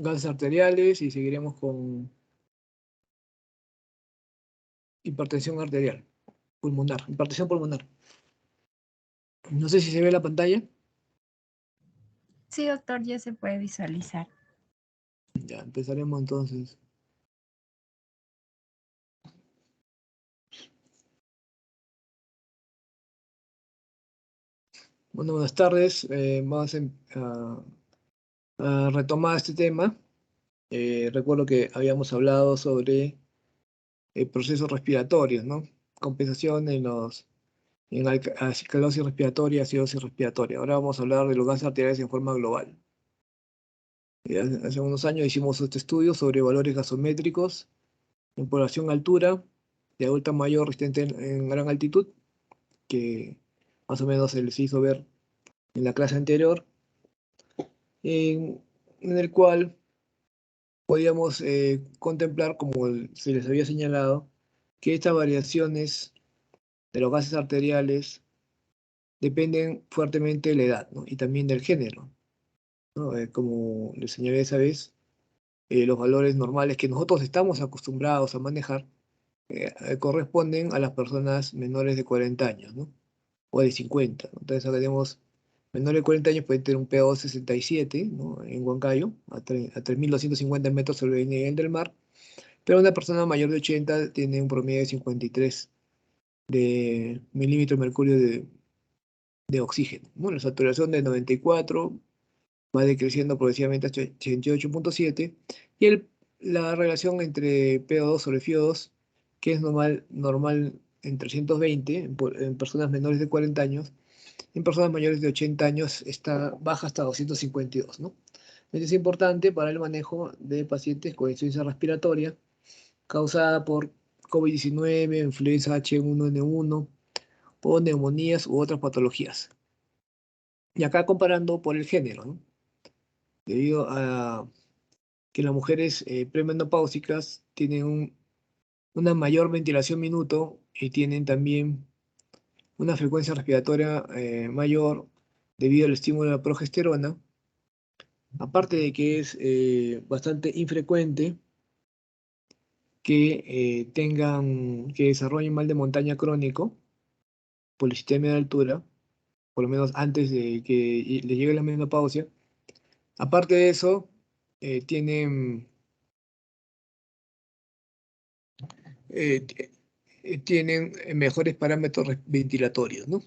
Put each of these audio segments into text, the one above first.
gases arteriales y seguiremos con hipertensión arterial, pulmonar, hipertensión pulmonar. No sé si se ve la pantalla. Sí, doctor, ya se puede visualizar. Ya, empezaremos entonces. Bueno, buenas tardes. Vamos a retomar este tema. Recuerdo que habíamos hablado sobre procesos respiratorios, ¿no? Compensación en alcalosis respiratoria, acidosis respiratoria. Ahora vamos a hablar de los gases arteriales en forma global. Hace unos años hicimos este estudio sobre valores gasométricos en población altura, de adulta mayor resistente en gran altitud, que más o menos se les hizo ver en la clase anterior, en el cual podíamos contemplar, como se les había señalado, que estas variaciones de los gases arteriales dependen fuertemente de la edad, ¿no? Y también del género, ¿no? Como les señalé esa vez, los valores normales que nosotros estamos acostumbrados a manejar corresponden a las personas menores de 40 años, ¿no? O de 50, ¿no? Entonces acá tenemos menores de 40 años pueden tener un PO 67, ¿no? En Huancayo, a 3.250 metros sobre el nivel del mar, pero una persona mayor de 80 tiene un promedio de 53 de milímetros de mercurio de oxígeno, ¿no? La saturación de 94 va decreciendo progresivamente hasta 88.7 y la relación entre PO2 sobre FiO2, que es normal en 320 en personas menores de 40 años, en personas mayores de 80 años baja hasta 252, ¿no? Esto es importante para el manejo de pacientes con insuficiencia respiratoria causada por COVID-19, influenza H1N1 o neumonías u otras patologías. Y acá comparando por el género, ¿no? Debido a que las mujeres premenopáusicas tienen una mayor ventilación minuto y tienen también una frecuencia respiratoria mayor debido al estímulo de la progesterona, aparte de que es bastante infrecuente que desarrollen mal de montaña crónico, polisistemia de altura, por lo menos antes de que les llegue la menopausia. Aparte de eso, tienen, eh, t- tienen mejores parámetros ventilatorios, ¿no?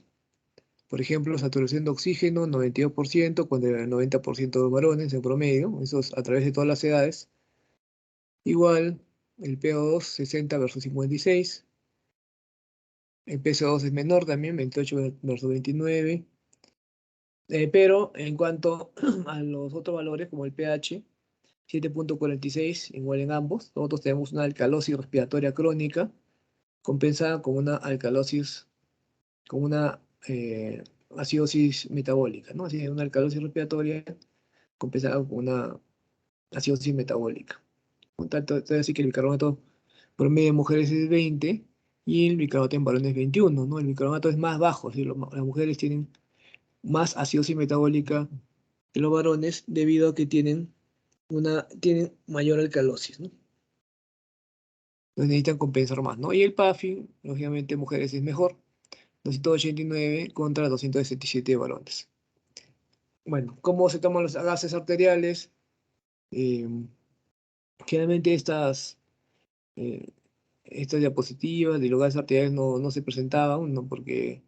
Por ejemplo, saturación de oxígeno, 92%, cuando el 90% de los varones en promedio, eso es a través de todas las edades. Igual, el PO2, 60 versus 56. El PCO2 es menor también, 28 versus 29. Pero en cuanto a los otros valores, como el pH, 7.46, igual en ambos. Nosotros tenemos una alcalosis respiratoria crónica compensada con una alcalosis, con una acidosis metabólica, ¿no? Así, una alcalosis respiratoria compensada con una acidosis metabólica. Por tanto, así que el bicarbonato promedio de mujeres es 20 y el bicarbonato en varones es 21, ¿no? El bicarbonato es más bajo, es decir, las mujeres tienen más acidosis metabólica que los varones debido a que tienen mayor alcalosis, ¿no? Entonces necesitan compensar más, ¿no? Y el PAFI, lógicamente, mujeres es mejor, 289 contra 277 de varones. Bueno, ¿cómo se toman los gases arteriales? Eh, Generalmente eh, estas diapositivas de los gases arteriales no se presentaban, ¿no? Porque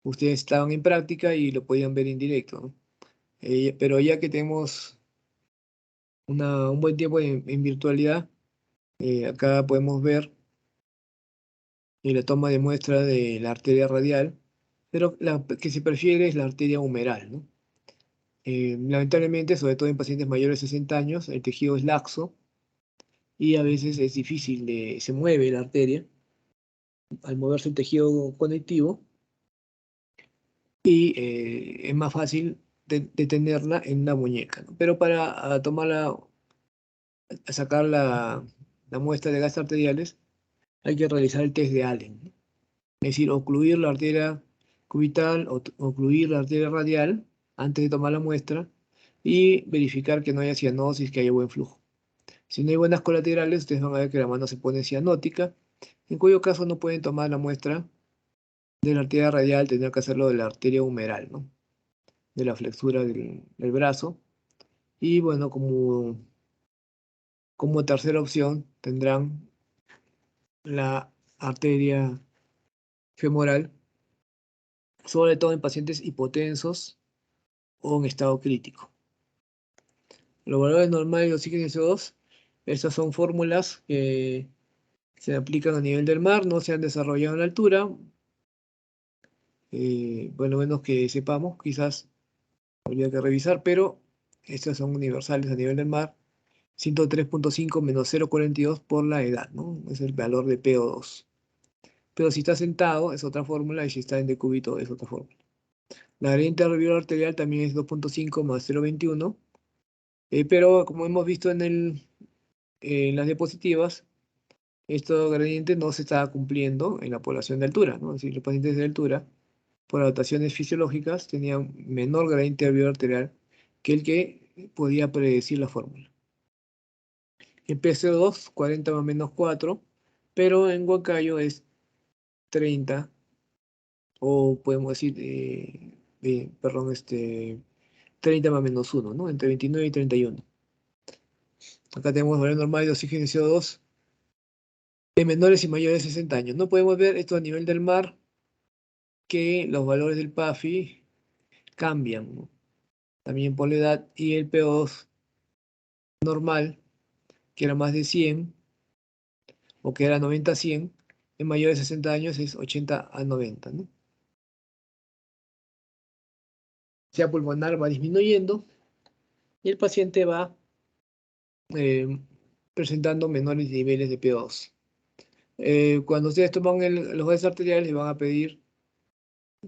ustedes estaban en práctica y lo podían ver en directo, ¿no? Pero ya que tenemos un buen tiempo en virtualidad, acá podemos ver la toma de muestra de la arteria radial, pero la que se prefiere es la arteria humeral, ¿no? Lamentablemente, sobre todo en pacientes mayores de 60 años, el tejido es laxo y a veces es difícil se mueve la arteria al moverse el tejido conectivo y es más fácil de tenerla en una muñeca, ¿no? Pero para sacar la muestra de gases arteriales, hay que realizar el test de Allen, ¿no? Es decir, ocluir la arteria cubital o ocluir la arteria radial antes de tomar la muestra y verificar que no haya cianosis, que haya buen flujo. Si no hay buenas colaterales, ustedes van a ver que la mano se pone cianótica, en cuyo caso no pueden tomar la muestra de la arteria radial, tendrán que hacerlo de la arteria humeral, ¿no? De la flexura del brazo. Y bueno, como tercera opción tendrán la arteria femoral, sobre todo en pacientes hipotensos o en estado crítico. Los valores normales de oxígeno y CO2, estas son fórmulas que se aplican a nivel del mar, no se han desarrollado en la altura, bueno, menos que sepamos, quizás habría que revisar, pero estas son universales a nivel del mar. 103.5 menos 0,42 por la edad, ¿no? Es el valor de PO2. Pero si está sentado es otra fórmula y si está en decúbito es otra fórmula. La gradiente alveolar arterial también es 2.5 más 0,21, pero como hemos visto en las diapositivas, este gradiente no se está cumpliendo en la población de altura, ¿no? Es decir, los pacientes de altura, por adaptaciones fisiológicas, tenían menor gradiente alveolar arterial que el que podía predecir la fórmula. En PCO2, 40 más menos 4, pero en Huancayo es 30, o podemos decir, perdón, 30 más menos 1, ¿no? Entre 29 y 31. Acá tenemos valor normal de oxígeno y CO2 en menores y mayores de 60 años. No podemos ver esto a nivel del mar, que los valores del PAFI cambian, ¿no? También por la edad, y el PO2 normal, que era más de 100, o que era 90 a 100, en mayores de 60 años es 80 a 90, ¿no? Sea pulmonar va disminuyendo y el paciente va eh, presentando menores niveles de PO2. Cuando ustedes toman los gases arteriales, les van a pedir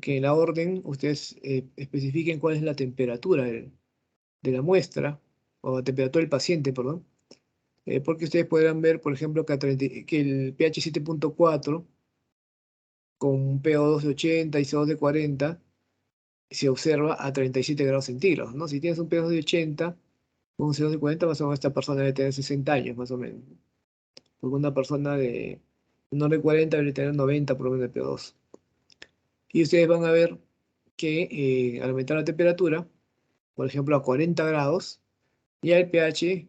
que en la orden ustedes especifiquen cuál es la temperatura de la muestra, o la temperatura del paciente, perdón, porque ustedes podrán ver, por ejemplo, que el pH 7.4 con un PO2 de 80 y CO2 de 40 se observa a 37 grados centígrados, ¿no? Si tienes un PO2 de 80 con un CO2 de 40, más o menos esta persona debe tener 60 años, más o menos. Porque una persona de menor de 40 debe tener 90 por lo menos de PO2. Y ustedes van a ver que al aumentar la temperatura, por ejemplo a 40 grados, ya el pH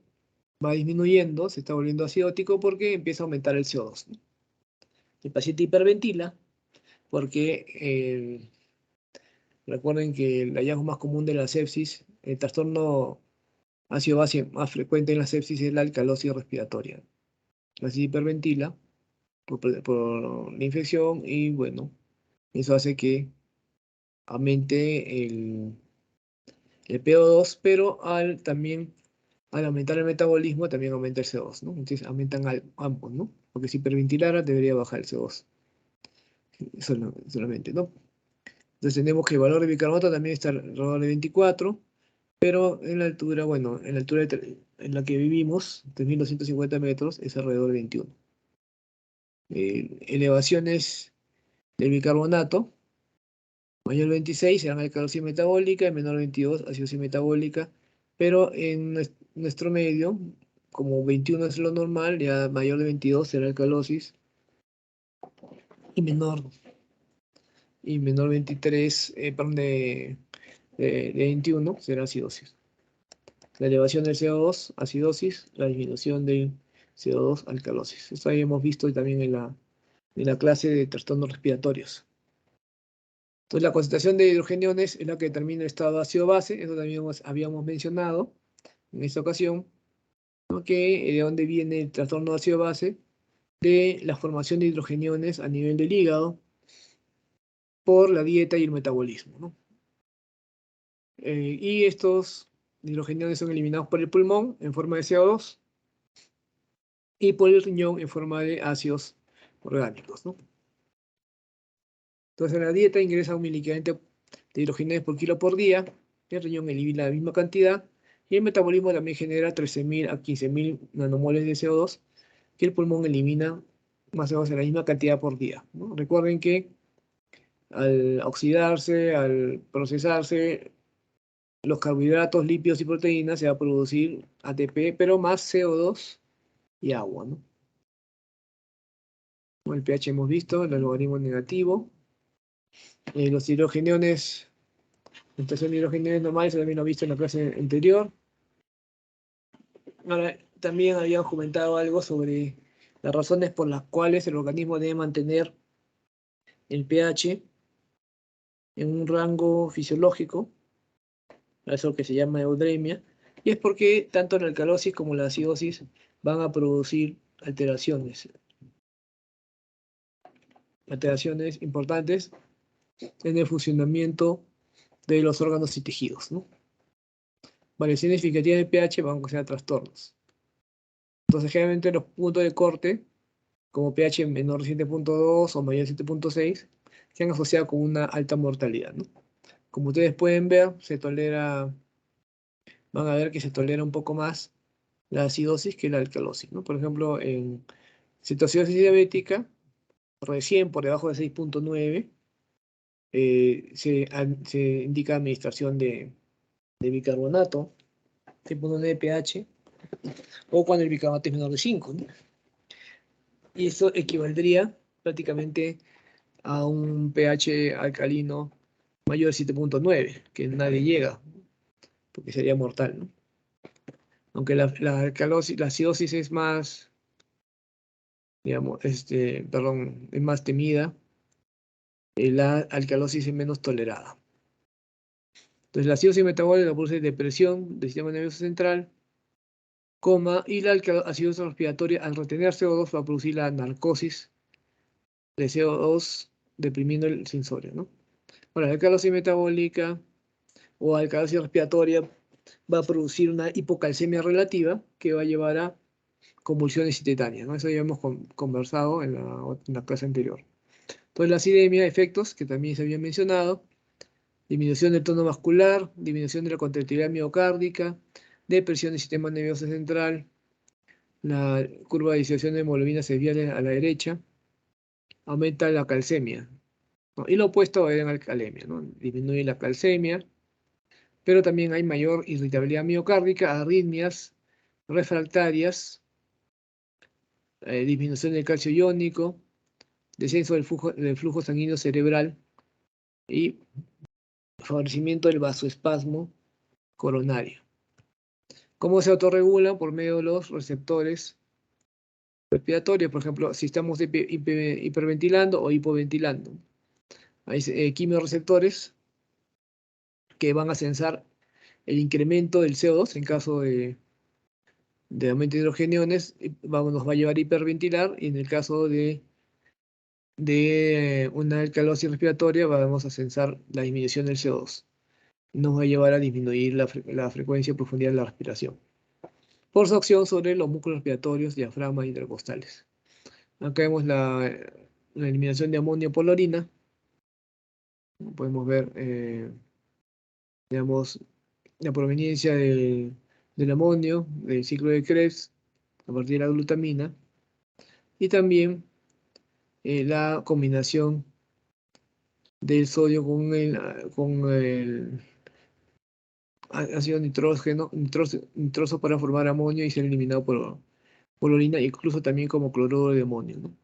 va disminuyendo, se está volviendo acidótico porque empieza a aumentar el CO2, ¿no? El paciente hiperventila porque recuerden que el hallazgo más común de la sepsis, el trastorno ácido-base más frecuente en la sepsis es la alcalosis respiratoria. Así hiperventila por la infección y bueno, eso hace que aumente el PO2, pero también al aumentar el metabolismo también aumenta el CO2, ¿no? Entonces aumentan ambos, ¿no? Porque si hiperventilara debería bajar el CO2 solamente, ¿no? Entonces tenemos que el valor de bicarbonato también está alrededor de 24, pero en la altura, bueno, en la altura en la que vivimos, 3.250 metros, es alrededor de 21. Elevaciones del bicarbonato, mayor 26 serán alcalosis metabólica y menor 22 acidosis metabólica, pero en nuestro medio, como 21 es lo normal, ya mayor de 22 será alcalosis y menor 23, perdón, de 21 será acidosis. La elevación del CO2, acidosis, la disminución del CO2, alcalosis. Esto habíamos visto también en la clase de trastornos respiratorios. Entonces, la concentración de hidrogeniones es la que determina el estado ácido-base. Eso también habíamos mencionado en esta ocasión, ¿no? Que de dónde viene el trastorno ácido-base, de la formación de hidrogeniones a nivel del hígado por la dieta y el metabolismo, ¿no? Y estos hidrogeniones son eliminados por el pulmón en forma de CO2 y por el riñón en forma de ácidos orgánicos, ¿no? Entonces, en la dieta ingresa un miliequivalente de hidrogeniones por kilo por día, el riñón elimina la misma cantidad, y el metabolismo también genera 13.000 a 15.000 nanomoles de CO2, que el pulmón elimina más o menos la misma cantidad por día, ¿no? Recuerden que al oxidarse, al procesarse, los carbohidratos, lípidos y proteínas, se va a producir ATP, pero más CO2 y agua, ¿no? El pH hemos visto, el logaritmo negativo. Los hidrogeniones, la estación de hidrogeniones normales, también lo he visto en la clase anterior. Ahora, también habían comentado algo sobre las razones por las cuales el organismo debe mantener el pH en un rango fisiológico, eso que se llama eudemia, y es porque tanto la alcalosis como la acidosis van a producir alteraciones importantes en el funcionamiento de los órganos y tejidos, ¿no? Variaciones significativas de pH van a causar trastornos. Entonces, generalmente los puntos de corte, como pH menor de 7.2 o mayor de 7.6, se han asociado con una alta mortalidad, ¿no? Como ustedes pueden ver, van a ver que se tolera un poco más la acidosis que la alcalosis, ¿no? Por ejemplo, en cetoacidosis diabética, recién por debajo de 6.9, se indica administración de bicarbonato, 6.9 de pH, o cuando el bicarbonato es menor de 5, ¿no? Y eso equivaldría prácticamente a un pH alcalino mayor de 7.9, que nadie llega, porque sería mortal, ¿no? Aunque la acidosis es más, digamos, perdón, es más temida, la alcalosis es menos tolerada. Entonces, la acidosis metabólica produce depresión del sistema nervioso central, y la acidosis respiratoria, al retener CO2, va a producir la narcosis de CO2, deprimiendo el sensorio, ¿no? Bueno, la alcalosis metabólica o alcalosis respiratoria va a producir una hipocalcemia relativa que va a llevar a convulsiones y tetania, ¿no? Eso ya hemos conversado en la clase anterior. Entonces, la acidemia, efectos que también se habían mencionado: disminución del tono vascular, disminución de la contractilidad miocárdica, depresión del sistema nervioso central, la curva de disociación de hemoglobina se desvía a la derecha, aumenta la calcemia, ¿no? Y lo opuesto es la alcalemia, ¿no? Disminuye la calcemia, pero también hay mayor irritabilidad miocárdica, arritmias refractarias, disminución del calcio iónico, descenso del flujo sanguíneo cerebral y favorecimiento del vasoespasmo coronario. ¿Cómo se autorregula? Por medio de los receptores respiratorios, por ejemplo, si estamos hiperventilando o hipoventilando. Hay quimiorreceptores que van a sensar el incremento del CO2 en caso de aumento de hidrogeniones, nos va a llevar a hiperventilar, y en el caso de una alcalosis respiratoria vamos a sensar la disminución del CO2. Nos va a llevar a disminuir la frecuencia y profundidad de la respiración, por su acción sobre los músculos respiratorios, diafragma y intercostales. Acá vemos la eliminación de amonio por la orina. Podemos ver, digamos, la proveniencia del amonio, del ciclo de Krebs, a partir de la glutamina, y también la combinación del sodio con el ácido nitroso para formar amonio y ser eliminado por la orina, incluso también como cloruro de amonio, ¿no?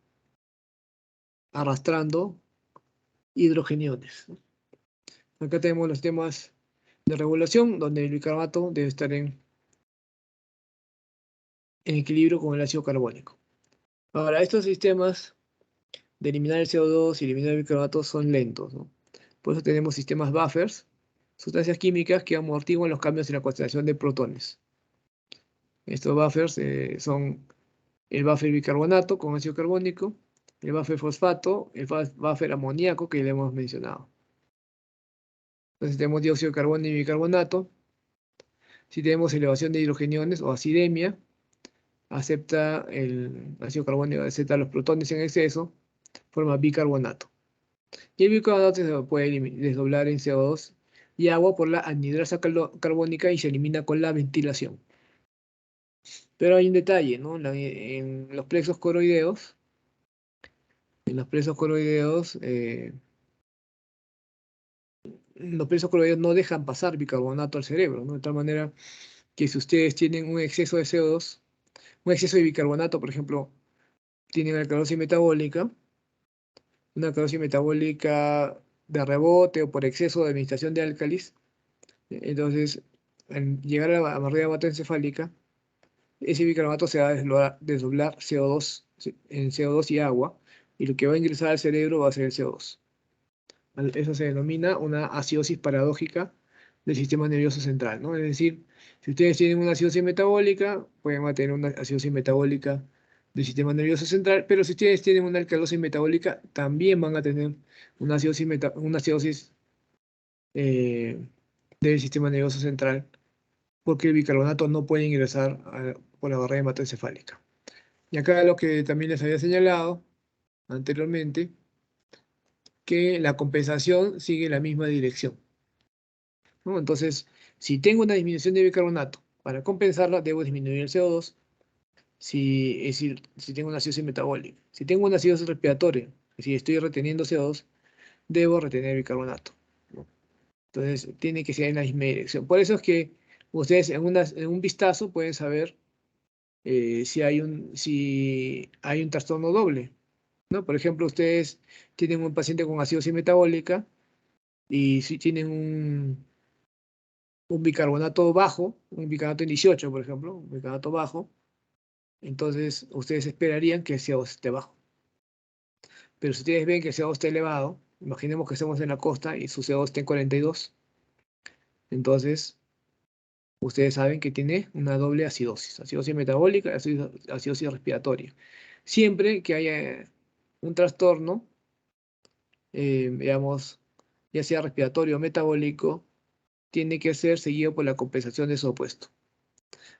Arrastrando hidrogeniones, ¿no? Acá tenemos los temas de regulación, donde el bicarbonato debe estar en equilibrio con el ácido carbónico. Ahora, estos sistemas de eliminar el CO2 y eliminar el bicarbonato son lentos, ¿no? Por eso tenemos sistemas buffers, sustancias químicas que amortiguan los cambios en la concentración de protones. Estos buffers son el buffer bicarbonato con ácido carbónico, el buffer fosfato, el buffer amoníaco que le hemos mencionado. Entonces tenemos dióxido de carbono y bicarbonato. Si tenemos elevación de hidrogeniones o acidemia, el ácido carbónico acepta los protones en exceso, forma bicarbonato. Y el bicarbonato se puede desdoblar en CO2 y agua por la anhidrasa carbónica y se elimina con la ventilación. Pero hay un detalle, ¿no? En los plexos coroideos, los presos coloides no dejan pasar bicarbonato al cerebro, ¿no? De tal manera que si ustedes tienen un exceso de CO2, un exceso de bicarbonato, por ejemplo, tienen alcalosis metabólica, una alcalosis metabólica de rebote o por exceso de administración de álcalis, entonces, al llegar a la barrera hematoencefálica, ese bicarbonato se va a desdoblar CO2, en CO2 y agua, y lo que va a ingresar al cerebro va a ser el CO2. Eso se denomina una acidosis paradójica del sistema nervioso central, ¿no? Es decir, si ustedes tienen una acidosis metabólica, pueden tener una acidosis metabólica del sistema nervioso central, pero si ustedes tienen una alcalosis metabólica, también van a tener una acidosis eh, del sistema nervioso central, porque el bicarbonato no puede ingresar por la barrera hematoencefálica. Y acá lo que también les había señalado anteriormente, que la compensación sigue la misma dirección, ¿no? Entonces, si tengo una disminución de bicarbonato, para compensarla debo disminuir el CO2, es decir, si tengo una acidosis metabólica. Si tengo una acidosis respiratoria, si estoy reteniendo CO2, debo retener bicarbonato, ¿no? Entonces, tiene que ser en la misma dirección. Por eso es que ustedes en un vistazo pueden saber si hay un trastorno doble, ¿no? Por ejemplo, ustedes tienen un paciente con acidosis metabólica y si tienen un bicarbonato bajo, un bicarbonato en 18, por ejemplo, un bicarbonato bajo, entonces ustedes esperarían que el CO2 esté bajo. Pero si ustedes ven que el CO2 está elevado, imaginemos que estamos en la costa y su CO2 está en 42, entonces ustedes saben que tiene una doble acidosis, acidosis metabólica y acidosis respiratoria. Siempre que haya un trastorno, digamos, ya sea respiratorio o metabólico, tiene que ser seguido por la compensación de su opuesto.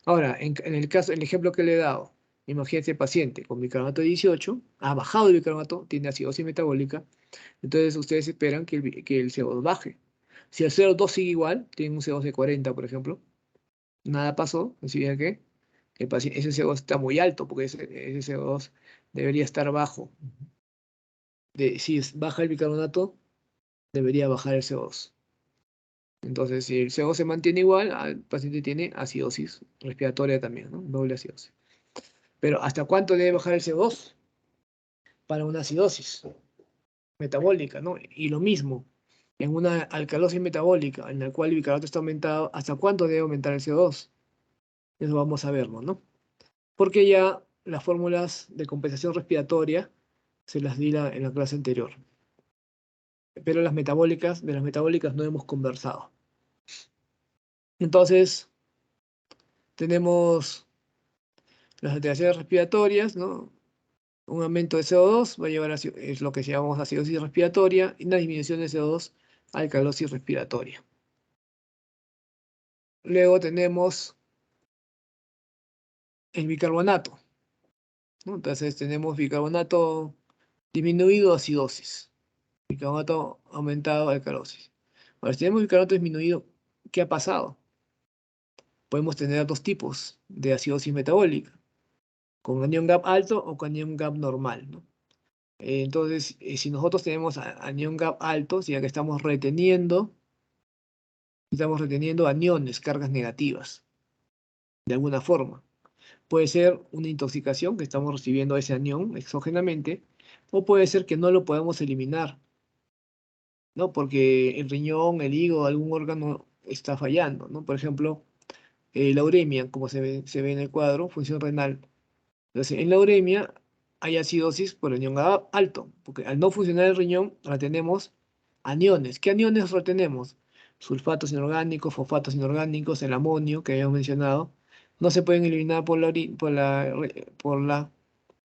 Ahora, en el caso, el ejemplo que le he dado, imagínense paciente con bicarbonato de 18, ha bajado el bicarbonato, tiene acidosis metabólica, entonces ustedes esperan que el CO2 baje. Si el CO2 sigue igual, tiene un CO2 de 40, por ejemplo, nada pasó, significa que ese CO2 está muy alto, porque ese CO2 debería estar bajo. Si baja el bicarbonato, debería bajar el CO2. Entonces, si el CO2 se mantiene igual, el paciente tiene acidosis respiratoria también, ¿no? Doble acidosis. Pero ¿hasta cuánto debe bajar el CO2 para una acidosis metabólica, ¿no? Y lo mismo, en una alcalosis metabólica en la cual el bicarbonato está aumentado, ¿hasta cuánto debe aumentar el CO2? Eso vamos a verlo, ¿no? Porque ya las fórmulas de compensación respiratoria se las di en la clase anterior. Pero de las metabólicas no hemos conversado. Entonces, tenemos las alteraciones respiratorias, ¿no? Un aumento de CO2 va a llevar a es lo que llamamos acidosis respiratoria y una disminución de CO2 a alcalosis respiratoria. Luego tenemos el bicarbonato, ¿no? Entonces tenemos bicarbonato disminuido, acidosis. Bicarbonato aumentado, alcalosis. Ahora, si tenemos bicarbonato disminuido, ¿qué ha pasado? Podemos tener dos tipos de acidosis metabólica, con anión gap alto o con anión gap normal, ¿no? Entonces, si nosotros tenemos anión gap alto, significa que estamos reteniendo aniones, cargas negativas, de alguna forma. Puede ser una intoxicación, que estamos recibiendo ese anión exógenamente, o puede ser que no lo podemos eliminar, ¿no? Porque el riñón, el hígado, algún órgano está fallando, ¿no? Por ejemplo, la uremia, como se ve en el cuadro, función renal. Entonces, en la uremia hay acidosis por anión alto, porque al no funcionar el riñón, retenemos aniones. ¿Qué aniones retenemos? Sulfatos inorgánicos, fosfatos inorgánicos, el amonio que habíamos mencionado. No se pueden eliminar por la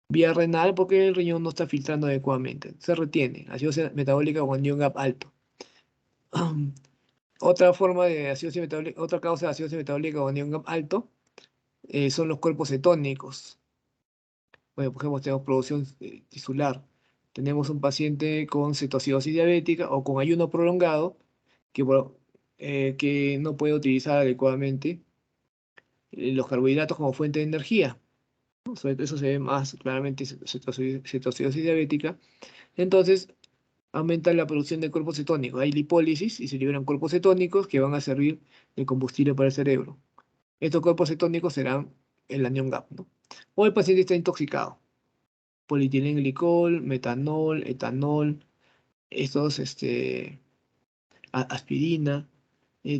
vía renal porque el riñón no está filtrando adecuadamente. Se retiene, acidosis metabólica o anión gap alto. Otra forma de acidosis metabólica, otra causa de acidosis metabólica o anión gap alto son los cuerpos cetónicos. Bueno, por ejemplo, tenemos producción tisular. Tenemos un paciente con cetoacidosis diabética o con ayuno prolongado que no puede utilizar adecuadamente los carbohidratos como fuente de energía, ¿no? Eso se ve más claramente en cetoacidosis diabética. Entonces, aumenta la producción de cuerpos cetónicos. Hay lipólisis y se liberan cuerpos cetónicos que van a servir de combustible para el cerebro. Estos cuerpos cetónicos serán el anión GAP, ¿no? O el paciente está intoxicado. Polietilenglicol, metanol, etanol, estos, aspirina,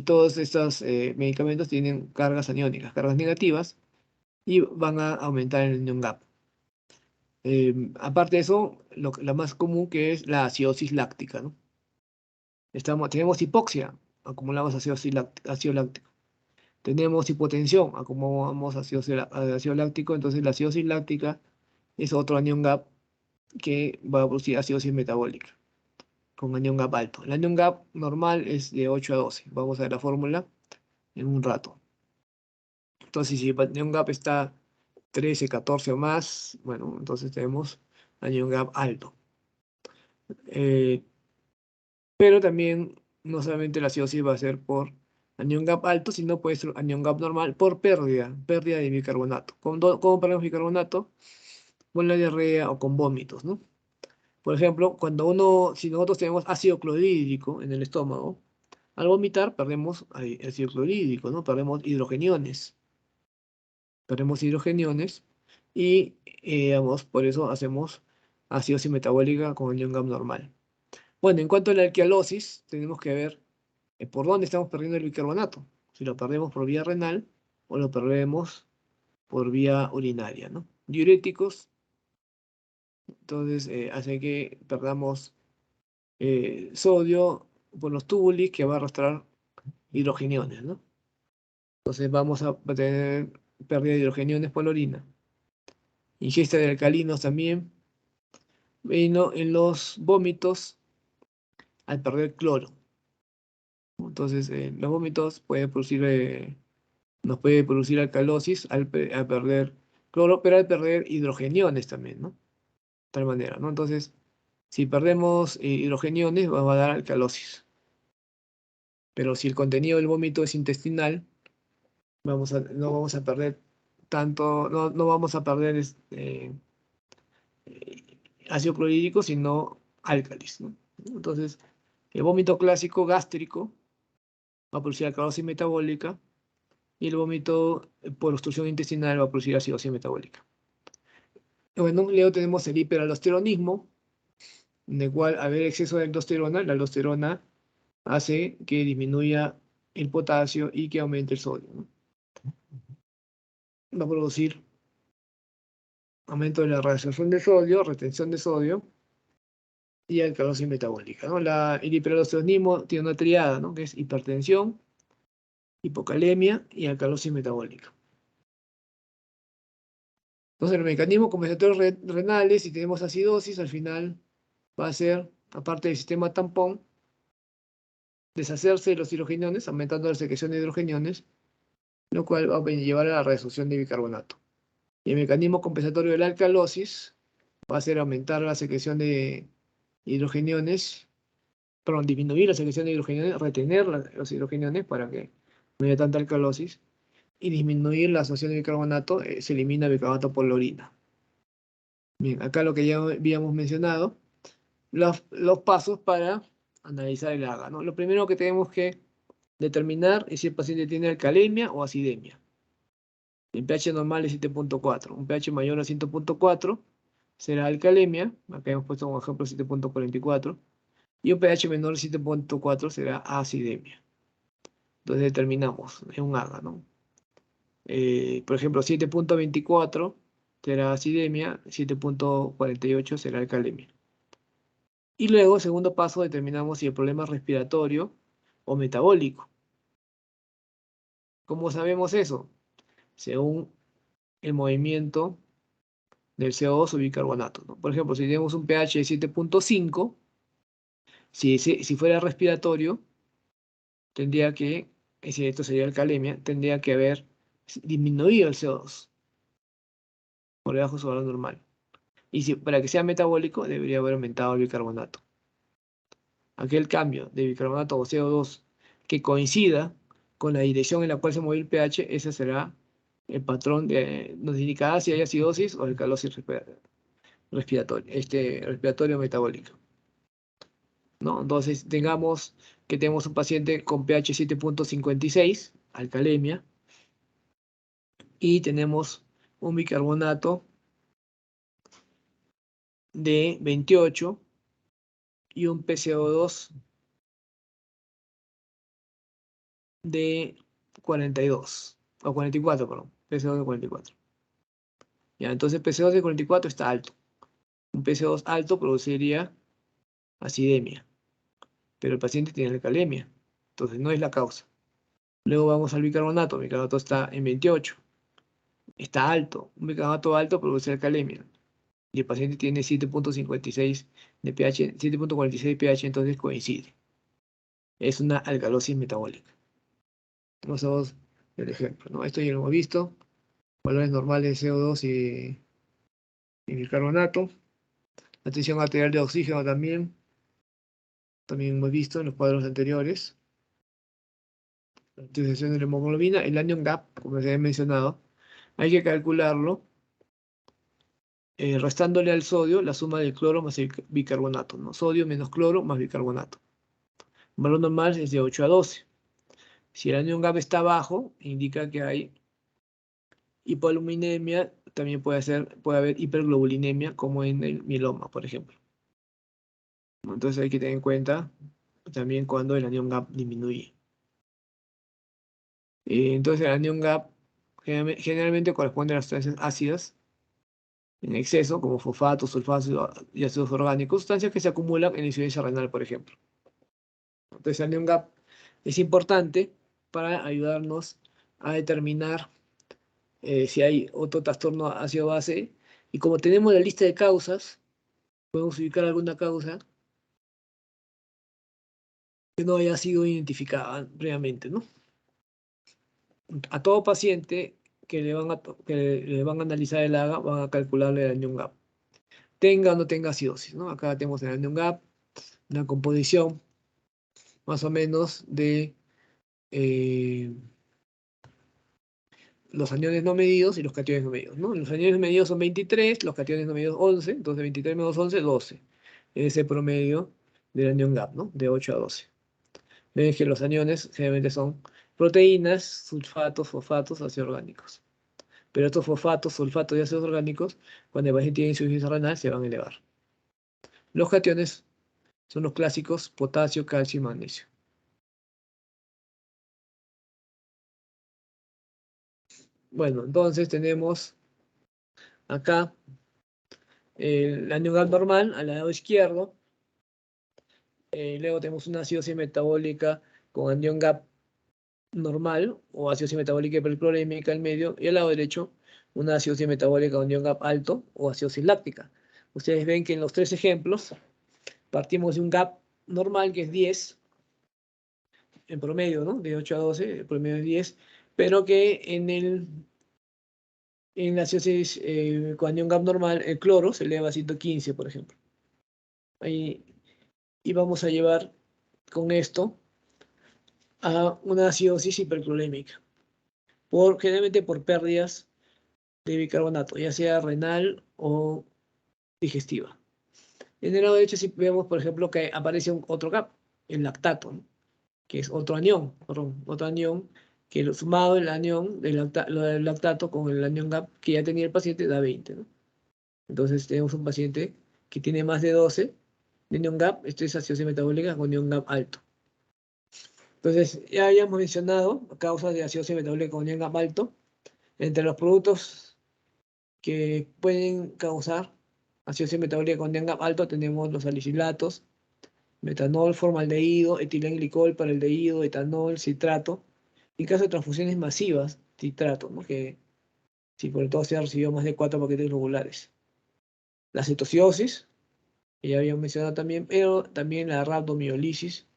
todos estos medicamentos tienen cargas aniónicas, cargas negativas, y van a aumentar el anión GAP. Aparte de eso, la más común que es la acidosis láctica, ¿no? Tenemos hipoxia, acumulamos ácido láctico. Tenemos hipotensión, acumulamos ácido láctico, entonces la acidosis láctica es otro anión GAP que va a producir acidosis metabólica con anión GAP alto. El anión GAP normal es de 8 a 12. Vamos a ver la fórmula en un rato. Entonces, si el anión GAP está 13, 14 o más, bueno, entonces tenemos anión GAP alto. Eh, pero también no solamente la acidosis va a ser por anión GAP alto, sino puede ser anión GAP normal por pérdida de bicarbonato. ¿Cómo perdemos bicarbonato? Con la diarrea o con vómitos, ¿no? Por ejemplo, si nosotros tenemos ácido clorhídrico en el estómago, al vomitar perdemos ácido clorhídrico, ¿no? Perdemos hidrogeniones y, por eso hacemos acidosis metabólica con anión GAP normal. Bueno, en cuanto a la alquilosis, tenemos que ver por dónde estamos perdiendo el bicarbonato. Si lo perdemos por vía renal o lo perdemos por vía urinaria, ¿no? Diuréticos, entonces hace que perdamos sodio por los túbulos que va a arrastrar hidrogeniones, ¿no? Entonces vamos a tener pérdida de hidrogeniones por la orina. Ingesta de alcalinos también. Y no, en los vómitos, al perder cloro. Entonces, los vómitos nos puede producir alcalosis al perder cloro, pero al perder hidrogeniones también, ¿no? De tal manera, ¿no? Entonces, si perdemos hidrogeniones, va a dar alcalosis. Pero si el contenido del vómito es intestinal, no vamos a perder tanto, no vamos a perder ácido clorhídrico, sino álcalis, ¿no? Entonces, el vómito clásico gástrico va a producir alcalosis metabólica y el vómito por obstrucción intestinal va a producir acidosis metabólica. Bueno, luego tenemos el hiperaldosteronismo, en el cual, al haber exceso de aldosterona, la aldosterona hace que disminuya el potasio y que aumente el sodio, ¿no? Va a producir aumento de la reabsorción de sodio, retención de sodio y alcalosis metabólica, ¿no? El hiperaldosteronismo tiene una triada, ¿no? Que es hipertensión, hipocalemia y alcalosis metabólica. Entonces, el mecanismo compensatorios renales, si tenemos acidosis, al final va a ser, aparte del sistema tampón, deshacerse de los hidrogeniones, aumentando la secreción de hidrogeniones, lo cual va a llevar a la reducción de bicarbonato. Y el mecanismo compensatorio de la alcalosis va a ser aumentar la secreción de hidrogeniones, perdón, disminuir la secreción de hidrogeniones, retener los hidrogeniones para que no haya tanta alcalosis, y disminuir la absorción de bicarbonato, se elimina bicarbonato por la orina. Bien, acá lo que ya habíamos mencionado, los pasos para analizar el AGA, ¿no? Lo primero que tenemos que determinar es si el paciente tiene alcalemia o acidemia. El pH normal es 7.4. Un pH mayor a 7.4 será alcalemia. Acá hemos puesto como ejemplo 7.44. Y un pH menor a 7.4 será acidemia. Entonces determinamos, es un AGA, ¿no? Por ejemplo, 7.24 será acidemia, 7.48 será alcalemia. Y luego, segundo paso, determinamos si el problema es respiratorio o metabólico. ¿Cómo sabemos eso? Según el movimiento del CO2 o bicarbonato, ¿no? Por ejemplo, si tenemos un pH de 7.5, si fuera respiratorio, tendría que, si esto sería alcalemia, tendría que haber disminuido el CO2 por debajo de su valor normal. Y para que sea metabólico, debería haber aumentado el bicarbonato. Aquel cambio de bicarbonato o CO2 que coincida con la dirección en la cual se mueve el pH, ese será el patrón nos indicará si hay acidosis o alcalosis respiratoria, respiratorio metabólica. ¿no? Entonces, tenemos que tenemos un paciente con pH 7.56, alcalemia, y tenemos un bicarbonato de 28 y un PCO2 de 42, o 44, perdón, PCO2 de 44. Ya, entonces PCO2 de 44 está alto. Un PCO2 alto produciría acidemia, pero el paciente tiene alcalemia, entonces no es la causa. Luego vamos al bicarbonato, el bicarbonato está en 28, está alto. Un bicarbonato alto produce alcalemia y el paciente tiene 7.56 de pH, 7.46 pH, entonces coincide. Es una alcalosis metabólica. Vamos a ver el ejemplo, ¿no? Esto ya lo hemos visto. Valores normales de CO2 y bicarbonato. La tensión arterial de oxígeno también hemos visto en los cuadros anteriores. La utilización de la hemoglobina, el anion gap, como se había mencionado, hay que calcularlo restándole al sodio la suma del cloro más el bicarbonato, ¿no? Sodio menos cloro más bicarbonato. El valor normal es de 8 a 12. Si el anion gap está bajo, indica que hay hipoaluminemia, también puede haber hiperglobulinemia, como en el mieloma, por ejemplo. Entonces hay que tener en cuenta también cuando el anion gap disminuye. Entonces el anion gap generalmente corresponde a las sustancias ácidas en exceso, como fosfatos, sulfatos y ácidos orgánicos, sustancias que se acumulan en la insuficiencia renal, por ejemplo. Entonces el anion gap es importante para ayudarnos a determinar si hay otro trastorno ácido-base. Y como tenemos la lista de causas, podemos ubicar alguna causa que no haya sido identificada previamente, ¿no? A todo paciente que le van a analizar el AGA, van a calcularle el anion gap. Tenga o no tenga acidosis, ¿no? Acá tenemos el anion gap, una composición más o menos de los aniones no medidos y los cationes no medidos, ¿no? Los aniones medidos son 23, los cationes no medidos 11, entonces 23 menos 11, 12. Es el promedio del anion gap, ¿no? De 8 a 12. Ven que los aniones generalmente son proteínas, sulfatos, fosfatos, ácidos orgánicos. Pero estos fosfatos, sulfatos y ácidos orgánicos, cuando el paciente tiene insuficiencia renal, se van a elevar. Los cationes son los clásicos potasio, calcio y magnesio. Bueno, entonces tenemos acá el anion gap normal al lado izquierdo. Luego tenemos una acidosis metabólica con anion gap normal o acidosis metabólica hiperclorémica al medio, y al lado derecho una acidosis metabólica con anion gap alto o acidosis láctica. Ustedes ven que en los tres ejemplos partimos de un gap normal que es 10 en promedio, ¿no? De 8 a 12, el promedio es 10, pero que en la acidosis con anion gap normal el cloro se eleva a 115, por ejemplo. Ahí, y vamos a llevar con esto a una acidosis hiperclorémica, generalmente por pérdidas de bicarbonato, ya sea renal o digestiva. En el lado derecho sí vemos, por ejemplo, que aparece otro gap, el lactato, ¿no? Que es otro anión, otro anión, que lo sumado el anión del lactato con el anión gap que ya tenía el paciente da 20, ¿no? Entonces tenemos un paciente que tiene más de 12 de anión gap, esto es acidosis metabólica con anión gap alto. Entonces, ya habíamos mencionado causas de acidosis metabólica con anión gap alto. Entre los productos que pueden causar acidosis metabólica con anión gap alto tenemos los salicilatos, metanol, formaldehído, etilenglicol para el dehído, etanol, citrato. En caso de transfusiones masivas, citrato, ¿no? Que si por todo se ha recibido más de 4 paquetes globulares. La citociosis, que ya habíamos mencionado también, pero también la rhabdomiolisis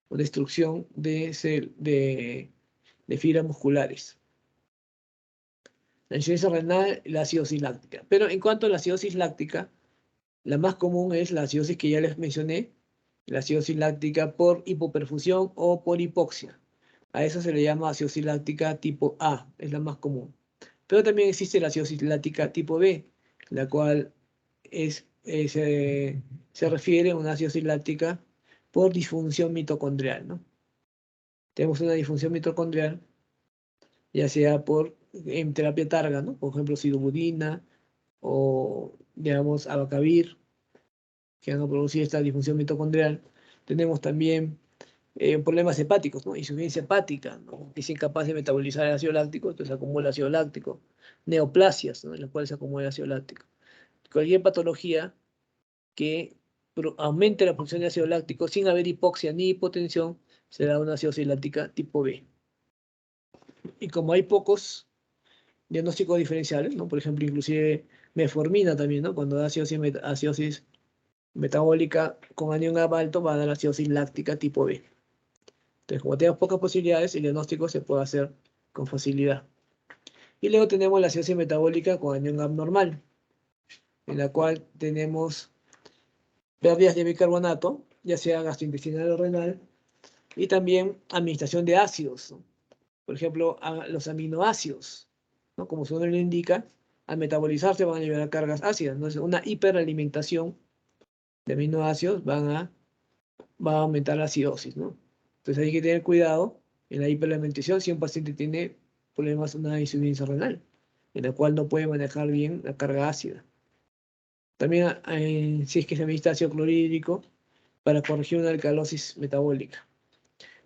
o destrucción de fibras musculares. La insuficiencia renal y la acidosis láctica. Pero en cuanto a la acidosis láctica, la más común es la acidosis que ya les mencioné, la acidosis láctica por hipoperfusión o por hipoxia. A eso se le llama acidosis láctica tipo A, es la más común. Pero también existe la acidosis láctica tipo B, la cual se refiere a una acidosis láctica por disfunción mitocondrial, ¿no? Tenemos una disfunción mitocondrial, ya sea en terapia targa, ¿no? Por ejemplo, sidobudina o, digamos, abacavir, que van a producir esta disfunción mitocondrial. Tenemos también problemas hepáticos, ¿no? Insuficiencia hepática, ¿no? Que es incapaz de metabolizar el ácido láctico, entonces acumula ácido láctico. Neoplasias, ¿no? En las cuales se acumula ácido láctico. Cualquier patología que aumente la producción de ácido láctico sin haber hipoxia ni hipotensión, se da una acidosis láctica tipo B. Y como hay pocos diagnósticos diferenciales, ¿no? Por ejemplo, inclusive metformina también, ¿no? Cuando da acidosis metabólica con anión GABA alto, va a dar acidosis láctica tipo B. Entonces, como tenemos pocas posibilidades, el diagnóstico se puede hacer con facilidad. Y luego tenemos la acidosis metabólica con anión GAB normal, en la cual tenemos pérdidas de bicarbonato, ya sea gastrointestinal o renal, y también administración de ácidos, ¿no? Por ejemplo, los aminoácidos, ¿no? Como su nombre lo indica, al metabolizarse van a liberar cargas ácidas. Entonces, una hiperalimentación de aminoácidos va a aumentar la acidosis, ¿no? Entonces hay que tener cuidado en la hiperalimentación si un paciente tiene problemas, una insuficiencia renal, en la cual no puede manejar bien la carga ácida. También si es que se administra ácido clorhídrico para corregir una alcalosis metabólica.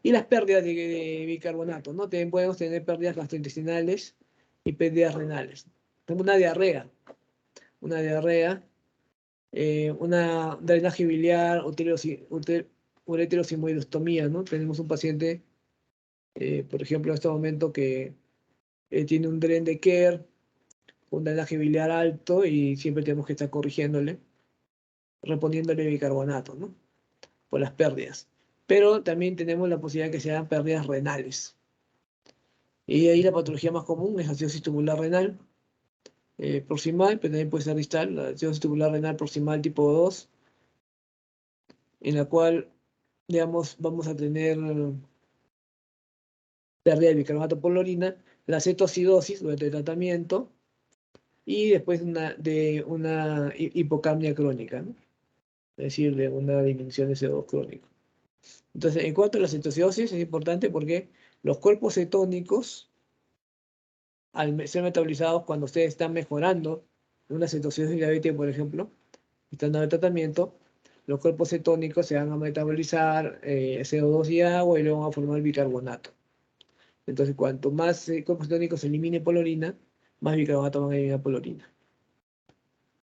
Y las pérdidas de bicarbonato, ¿no? También podemos tener pérdidas gastrointestinales y pérdidas renales. Tenemos una diarrea, una drenaje biliar, ureterosimoidostomía, ¿no? Tenemos un paciente, por ejemplo, en este momento que tiene un dren de Kerr, un drenaje biliar alto y siempre tenemos que estar corrigiéndole, reponiéndole bicarbonato, ¿no? Por las pérdidas. Pero también tenemos la posibilidad de que sean pérdidas renales. Y ahí la patología más común es acidosis tubular renal proximal, pero también puede ser distal, la acidosis tubular renal proximal tipo 2, en la cual, digamos, vamos a tener pérdida de bicarbonato por la orina, la cetoacidosis durante el tratamiento y después de una hipocapnia crónica, ¿no? Es decir, de una disminución de CO2 crónico. Entonces, en cuanto a la cetoacidosis, es importante porque los cuerpos cetónicos, al ser metabolizados cuando ustedes están mejorando una cetoacidosis diabética, por ejemplo, están dando el tratamiento, los cuerpos cetónicos se van a metabolizar CO2 y agua y luego van a formar bicarbonato. Entonces, cuanto más cuerpos cetónicos se elimine por la orina, más bicarbonato van a eliminar por la orina.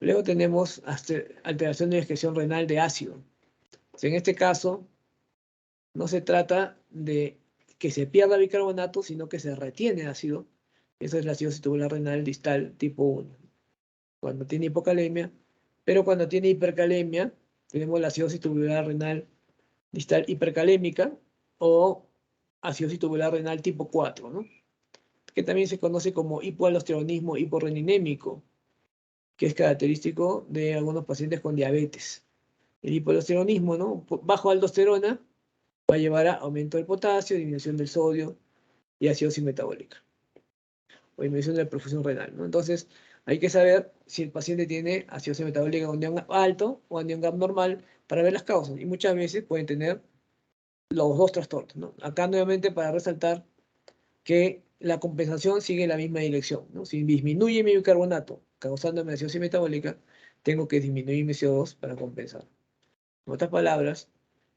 Luego tenemos alteración de la excreción renal de ácido. En este caso, no se trata de que se pierda bicarbonato, sino que se retiene ácido. Esa es la acidosis tubular renal distal tipo 1. Cuando tiene hipocalemia, pero cuando tiene hipercalemia, tenemos la acidosis tubular renal distal hipercalémica o acidosis tubular renal tipo 4, ¿no? Que también se conoce como hipoaldosteronismo hiporreninémico, que es característico de algunos pacientes con diabetes. El hipoaldosteronismo, ¿no? Bajo aldosterona va a llevar a aumento del potasio, disminución del sodio y acidosis metabólica, o disminución de la perfusión renal, ¿no? Entonces, hay que saber si el paciente tiene acidosis metabólica con anión alto o anión GAP normal para ver las causas. Y muchas veces pueden tener los dos trastornos, ¿no? Acá nuevamente para resaltar que la compensación sigue la misma dirección, ¿no? Si disminuye mi bicarbonato causándome acidosis metabólica, tengo que disminuir mi CO2 para compensar. En otras palabras,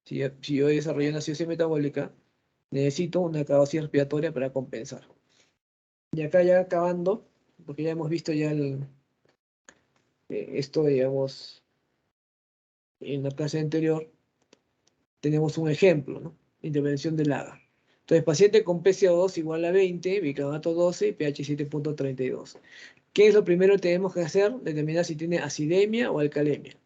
si yo desarrollo una acidosis metabólica, necesito una acidosis respiratoria para compensar. Y acá ya acabando, porque ya hemos visto ya esto, digamos, en la clase anterior, tenemos un ejemplo, ¿no? Intervención del AGA. Entonces, paciente con PCO2 igual a 20, bicarbonato 12, pH 7.32. ¿Qué es lo primero que tenemos que hacer? Determinar si tiene acidemia o alcalemia.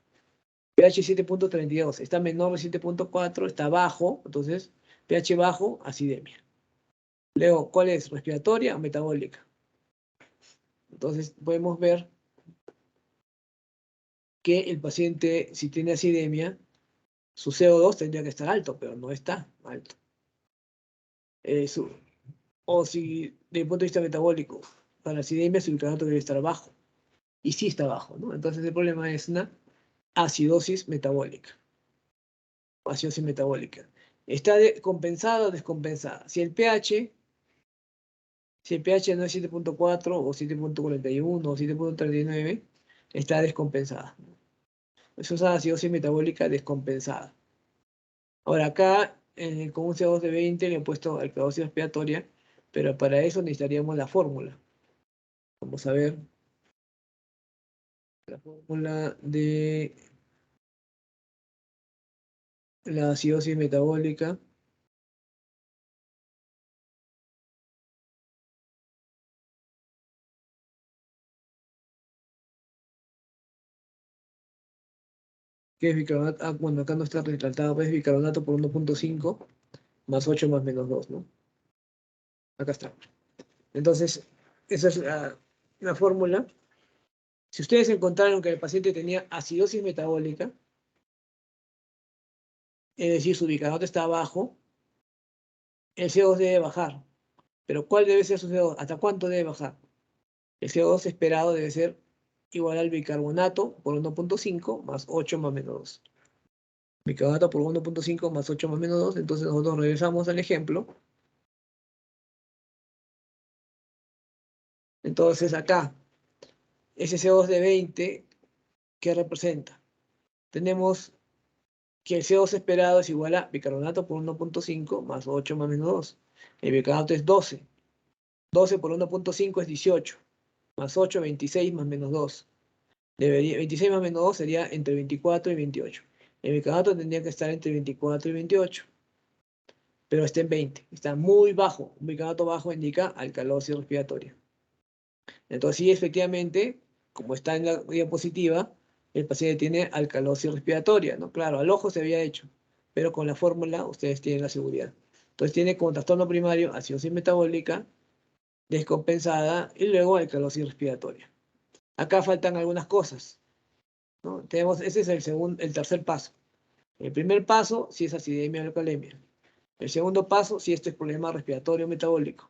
pH 7.32, está menor de 7.4, está bajo, entonces pH bajo, acidemia. Luego, ¿cuál es? ¿Respiratoria o metabólica? Entonces, podemos ver que el paciente, si tiene acidemia, su CO2 tendría que estar alto, pero no está alto. O si, desde el punto de vista metabólico, para la acidemia su bicarbonato debe estar bajo. Y sí está bajo, ¿no? Entonces el problema es una acidosis metabólica. acidosis metabólica. ¿Está compensada o descompensada? Si el pH no es 7.4 o 7.41 o 7.39, está descompensada. Eso es acidosis metabólica descompensada. Ahora acá, con un CO2 de 20 le he puesto alcalosis respiratoria, pero para eso necesitaríamos la fórmula. Vamos a ver la fórmula de la acidosis metabólica. Que es bicarbonato. Ah, bueno, acá no está retratado, pues es bicarbonato por 1.5 más 8 más menos 2, ¿no? Acá está. Entonces, esa es la fórmula. Si ustedes encontraron que el paciente tenía acidosis metabólica, es decir, su bicarbonato está bajo, el CO2 debe bajar. Pero ¿cuál debe ser su CO2? ¿Hasta cuánto debe bajar? El CO2 esperado debe ser igual al bicarbonato por 1.5 más 8 más menos 2. Bicarbonato por 1.5 más 8 más menos 2. Entonces nosotros regresamos al ejemplo. Entonces acá, ese CO2 de 20, ¿qué representa? Tenemos que el CO2 esperado es igual a bicarbonato por 1.5 más 8 más menos 2. El bicarbonato es 12. 12 por 1.5 es 18. Más 8, 26 más menos 2. 26 más menos 2 sería entre 24 y 28. El bicarbonato tendría que estar entre 24 y 28. Pero está en 20. Está muy bajo. Un bicarbonato bajo indica alcalosis respiratoria. Entonces sí, efectivamente, como está en la diapositiva, el paciente tiene alcalosis respiratoria, ¿no? Claro, al ojo se había hecho, pero con la fórmula ustedes tienen la seguridad. Entonces tiene como trastorno primario acidosis metabólica descompensada y luego alcalosis respiratoria. Acá faltan algunas cosas, ¿no? Ese es el tercer paso. El primer paso, si es acidemia o alcalemia. El segundo paso, si esto es problema respiratorio metabólico.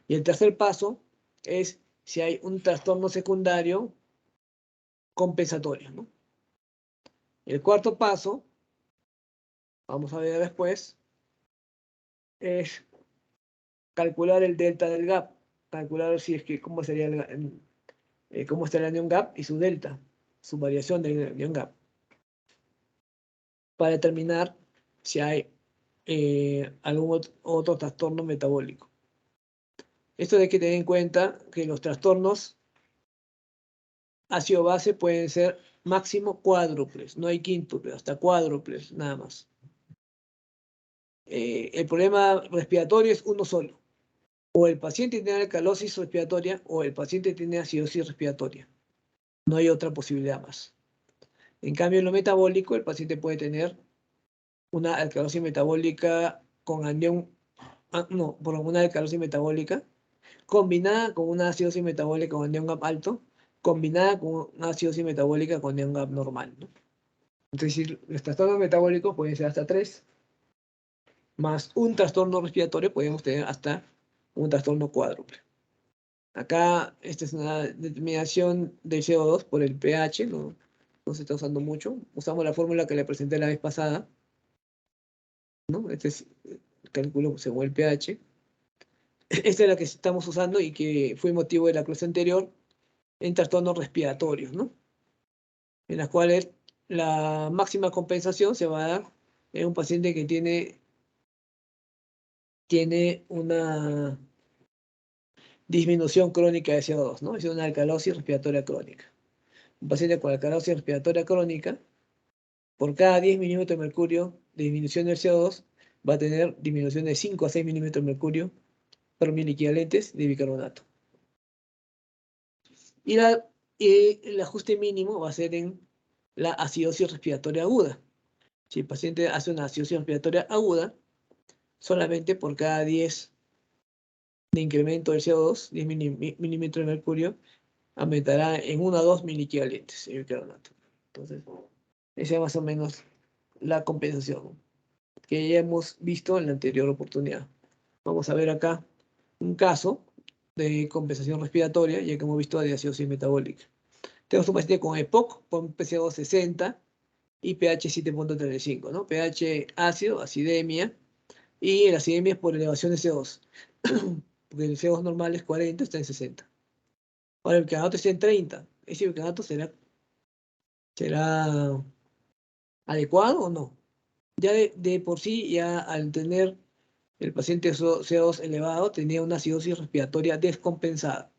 Y el tercer paso es si hay un trastorno secundario compensatorio, ¿no? El cuarto paso, vamos a ver después, es calcular el delta del gap. Calcular si es que cómo sería cómo está el anion gap y su delta, su variación del anion gap, para determinar si hay algún otro trastorno metabólico. Esto hay que tener en cuenta que los trastornos ácido-base pueden ser máximo cuádruples, no hay quíntuples, hasta cuádruples nada más. El problema respiratorio es uno solo. O el paciente tiene alcalosis respiratoria o el paciente tiene acidosis respiratoria. No hay otra posibilidad más. En cambio, en lo metabólico, el paciente puede tener una alcalosis metabólica con anión, por una alcalosis metabólica combinada con una acidosis metabólica con anión gap alto, combinada con una acidosis metabólica con anión gap normal, ¿no? Es decir, los trastornos metabólicos pueden ser hasta 3, más un trastorno respiratorio podemos tener hasta un trastorno cuádruple. Acá esta es una determinación del CO2 por el pH, no se está usando mucho. Usamos la fórmula que le presenté la vez pasada, ¿no? Este es el cálculo según el pH. Esta es la que estamos usando y que fue motivo de la clase anterior en trastornos respiratorios, ¿no? En las cuales la máxima compensación se va a dar en un paciente que tiene una disminución crónica de CO2, ¿no? Es una alcalosis respiratoria crónica. Un paciente con alcalosis respiratoria crónica, por cada 10 milímetros de mercurio de disminución del CO2, va a tener disminución de 5 a 6 milímetros de mercurio por mil equivalentes de bicarbonato. Y el ajuste mínimo va a ser en la acidosis respiratoria aguda. Si el paciente hace una acidosis respiratoria aguda, solamente por cada 10 de incremento del CO2, 10 milímetros de mercurio, aumentará en 1 a 2 miliequivalentes el bicarbonato. Entonces, esa es más o menos la compensación que ya hemos visto en la anterior oportunidad. Vamos a ver acá un caso de compensación respiratoria, ya que hemos visto de acidosis metabólica. Tenemos un paciente con EPOC, con PCO 60, y pH 7.35, ¿no? pH ácido, acidemia, y la acidemia es por elevación de CO2, porque el CO2 normal es 40, está en 60. Ahora el bicarbonatato está en 30, ¿ese bicarbonatato será adecuado o no? Ya de por sí, ya al tener el paciente CO2 elevado, tenía una acidosis respiratoria descompensada.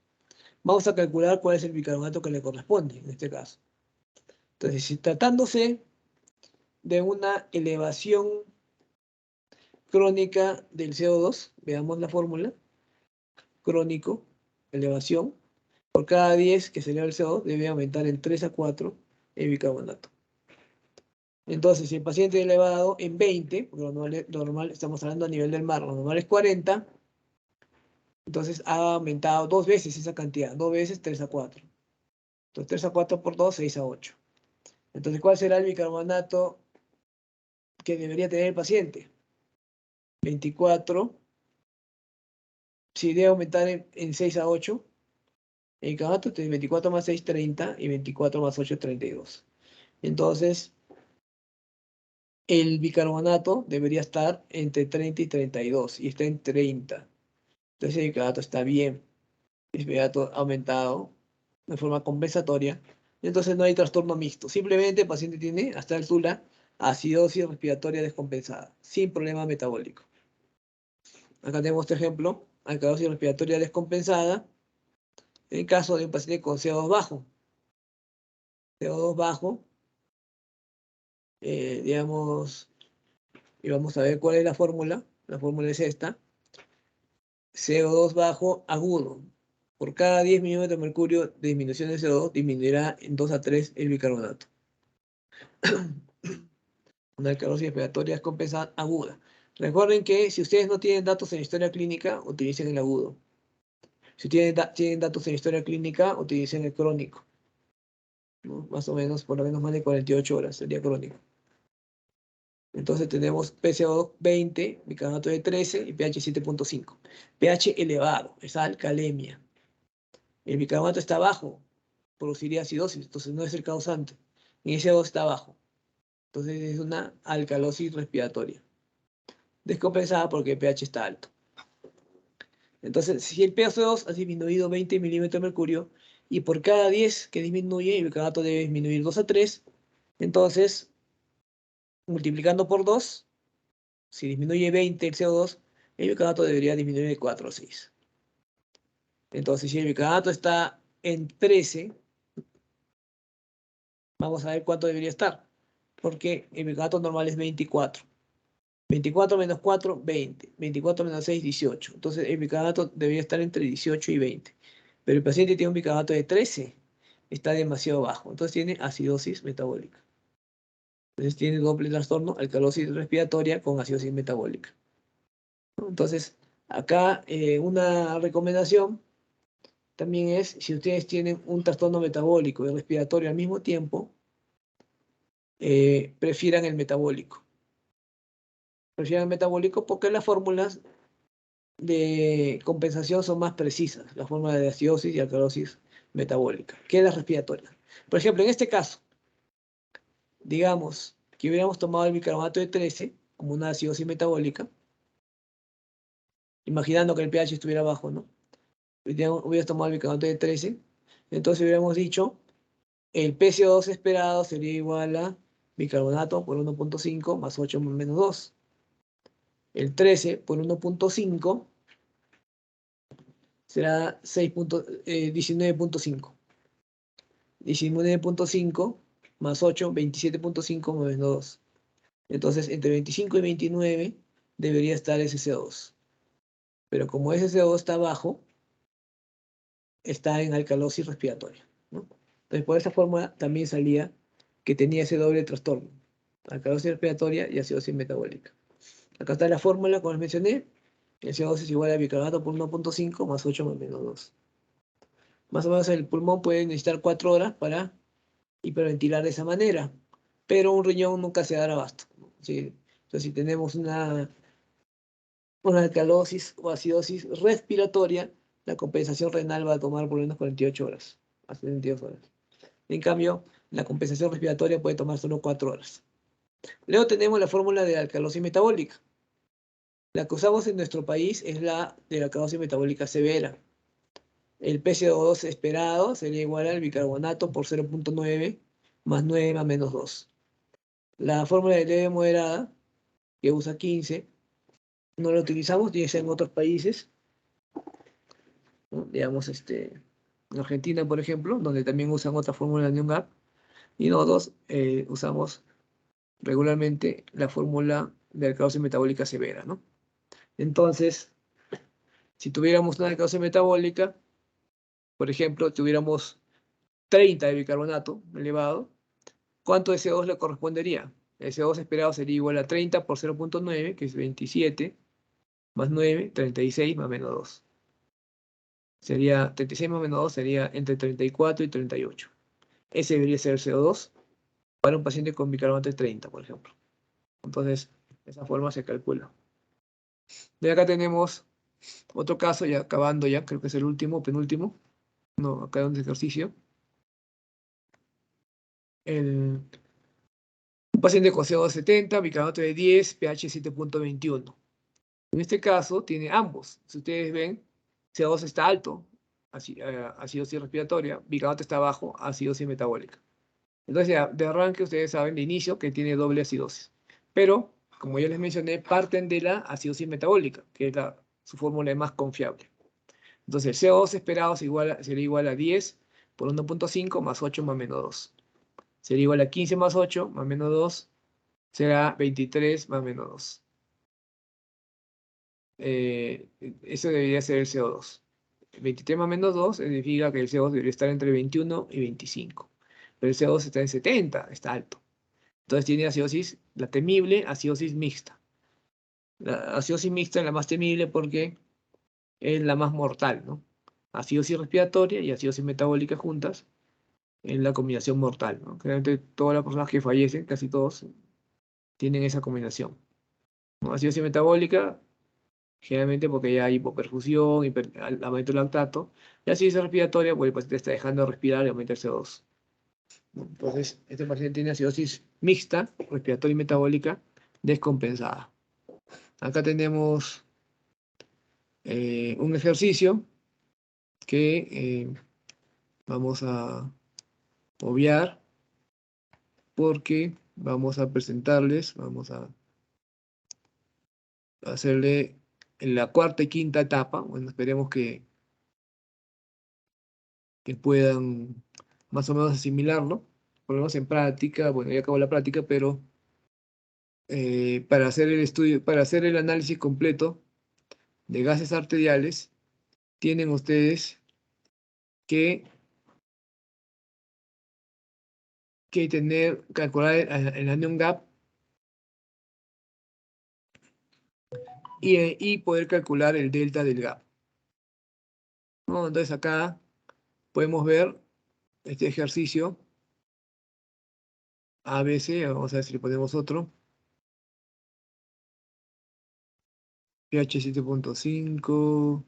Vamos a calcular cuál es el bicarbonato que le corresponde en este caso. Entonces, si tratándose de una elevación crónica del CO2, veamos la fórmula, crónico, elevación, por cada 10 que se eleva el CO2 debe aumentar en 3 a 4 el bicarbonato. Entonces, si el paciente es elevado en 20, porque lo normal estamos hablando a nivel del mar, lo normal es 40, entonces ha aumentado 2 veces esa cantidad, 2 veces 3 a 4. Entonces 3 a 4 por 2, 6 a 8. Entonces, ¿cuál será el bicarbonato que debería tener el paciente? 24, si debe aumentar en 6 a 8, el bicarbonato tiene 24 más 6, 30, y 24 más 8, 32. Entonces, el bicarbonato debería estar entre 30 y 32, y está en 30. Entonces el bicarbonato está bien, el bicarbonato aumentado de forma compensatoria, entonces no hay trastorno mixto. Simplemente el paciente tiene hasta altura acidosis respiratoria descompensada, sin problema metabólico. Acá tenemos este ejemplo, alcalosis respiratoria descompensada, en el caso de un paciente con CO2 bajo. CO2 bajo, digamos, y vamos a ver cuál es la fórmula. La fórmula es esta. CO2 bajo agudo. Por cada 10 milímetros de mercurio de disminución de CO2, disminuirá en 2 a 3 el bicarbonato. Una alcalosis respiratoria descompensada aguda. Recuerden que si ustedes no tienen datos en historia clínica, utilicen el agudo. Si tienen datos en historia clínica, utilicen el crónico, ¿no? Más o menos, por lo menos más de 48 horas sería crónico. Entonces tenemos PCO2 20, bicarbonato de 13 y pH 7.5. pH elevado, es alcalemia. El bicarbonato está bajo, produciría acidosis, entonces no es el causante. Y ese CO2 está bajo, entonces es una alcalosis respiratoria. Descompensada porque el pH está alto. Entonces, si el PaCO2 ha disminuido 20 milímetros de mercurio, y por cada 10 que disminuye, el bicarbonato debe disminuir 2 a 3, entonces, multiplicando por 2, si disminuye 20 el CO2, el bicarbonato debería disminuir de 4 a 6. Entonces, si el bicarbonato está en 13, vamos a ver cuánto debería estar, porque el bicarbonato normal es 24. 24 menos 4, 20. 24 menos 6, 18. Entonces, el bicarbonato debería estar entre 18 y 20. Pero el paciente tiene un bicarbonato de 13. Está demasiado bajo. Entonces, tiene acidosis metabólica. Entonces, tiene doble trastorno, alcalosis respiratoria con acidosis metabólica, ¿no? Entonces, acá una recomendación también es, si ustedes tienen un trastorno metabólico y respiratorio al mismo tiempo, prefieran el metabólico. Prefieran el metabólico porque las fórmulas de compensación son más precisas, la forma de acidosis y alcalosis metabólica, que las respiratorias. Por ejemplo, en este caso, digamos que hubiéramos tomado el bicarbonato de 13 como una acidosis metabólica, imaginando que el pH estuviera bajo, ¿no? Hubieras tomado el bicarbonato de 13, entonces hubiéramos dicho, el PCO2 esperado sería igual a bicarbonato por 1.5 más 8 menos 2. El 13 por 1.5 será 19.5. 19.5 más 8, 27.5 menos 2. Entonces, entre 25 y 29 debería estar ese CO2. Pero como ese CO2 está bajo, está en alcalosis respiratoria, ¿no? Entonces, por esa forma también salía que tenía ese doble trastorno: alcalosis respiratoria y acidosis metabólica. Acá está la fórmula, como les mencioné. El CO2 es igual a bicarbonato por 1.5 más 8 menos 2. Más o menos el pulmón puede necesitar 4 horas para hiperventilar de esa manera, pero un riñón nunca se dará abasto, ¿no? ¿Sí? Entonces, si tenemos una alcalosis o acidosis respiratoria, la compensación renal va a tomar por lo menos 48 horas, a 72 horas. En cambio, La compensación respiratoria puede tomar solo 4 horas. Luego tenemos la fórmula de alcalosis metabólica. La que usamos en nuestro país es la de la alcalosis metabólica severa. El PCO2 esperado sería igual al bicarbonato por 0.9 más 9 más menos 2. La fórmula de leve moderada, que usa 15, no la utilizamos, tiene que ser en otros países, ¿no? Digamos, en Argentina, por ejemplo, donde también usan otra fórmula de NIONGAP, y nosotros usamos regularmente la fórmula de alcalosis metabólica severa, ¿no? Entonces, si tuviéramos una alcalosis metabólica, por ejemplo, tuviéramos 30 de bicarbonato elevado, ¿cuánto de CO2 le correspondería? El CO2 esperado sería igual a 30 por 0.9, que es 27, más 9, 36 más menos 2. Sería 36 más menos 2 sería entre 34 y 38. Ese debería ser el CO2 para un paciente con bicarbonato de 30, por ejemplo. Entonces, de esa forma se calcula. De acá tenemos otro caso, ya acabando ya, creo que es el último, penúltimo. No, acá hay un ejercicio. Un paciente con CO2 70, bicarbonato de 10, pH 7.21. En este caso tiene ambos. Si ustedes ven, CO2 está alto, acidosis respiratoria, bicarbonato está bajo, acidosis metabólica. Entonces, ya, de arranque, ustedes saben de inicio que tiene doble acidosis. Pero, como ya les mencioné, parten de la acidosis metabólica, que es su fórmula más confiable. Entonces, el CO2 esperado sería igual a 10 por 1.5 más 8 más menos 2. Sería igual a 15 más 8 más menos 2, será 23 más menos 2. Eso debería ser el CO2. 23 más menos 2 significa que el CO2 debería estar entre 21 y 25. Pero el CO2 está en 70, está alto. Entonces tiene acidosis, la temible acidosis mixta. La acidosis mixta es la más temible porque es la más mortal, ¿no? Acidosis respiratoria y acidosis metabólica juntas es la combinación mortal, ¿no? Generalmente todas las personas que fallecen, casi todos, tienen esa combinación, ¿no? Acidosis metabólica, generalmente porque ya hay hipoperfusión, aumento del lactato, y acidosis respiratoria porque el paciente está dejando de respirar y aumenta el CO2. Entonces, este paciente tiene acidosis mixta, respiratoria y metabólica, descompensada. Acá tenemos un ejercicio que vamos a obviar porque vamos a presentarles, vamos a hacerle en la cuarta y quinta etapa. Bueno, esperemos que puedan más o menos asimilarlo. Por lo menos en práctica, bueno, ya acabó la práctica, pero para hacer el estudio, para hacer el análisis completo de gases arteriales, tienen ustedes que calcular el anion gap y poder calcular el delta del gap, ¿no? Entonces acá podemos ver este ejercicio ABC, vamos a ver si le ponemos otro, pH 7.5,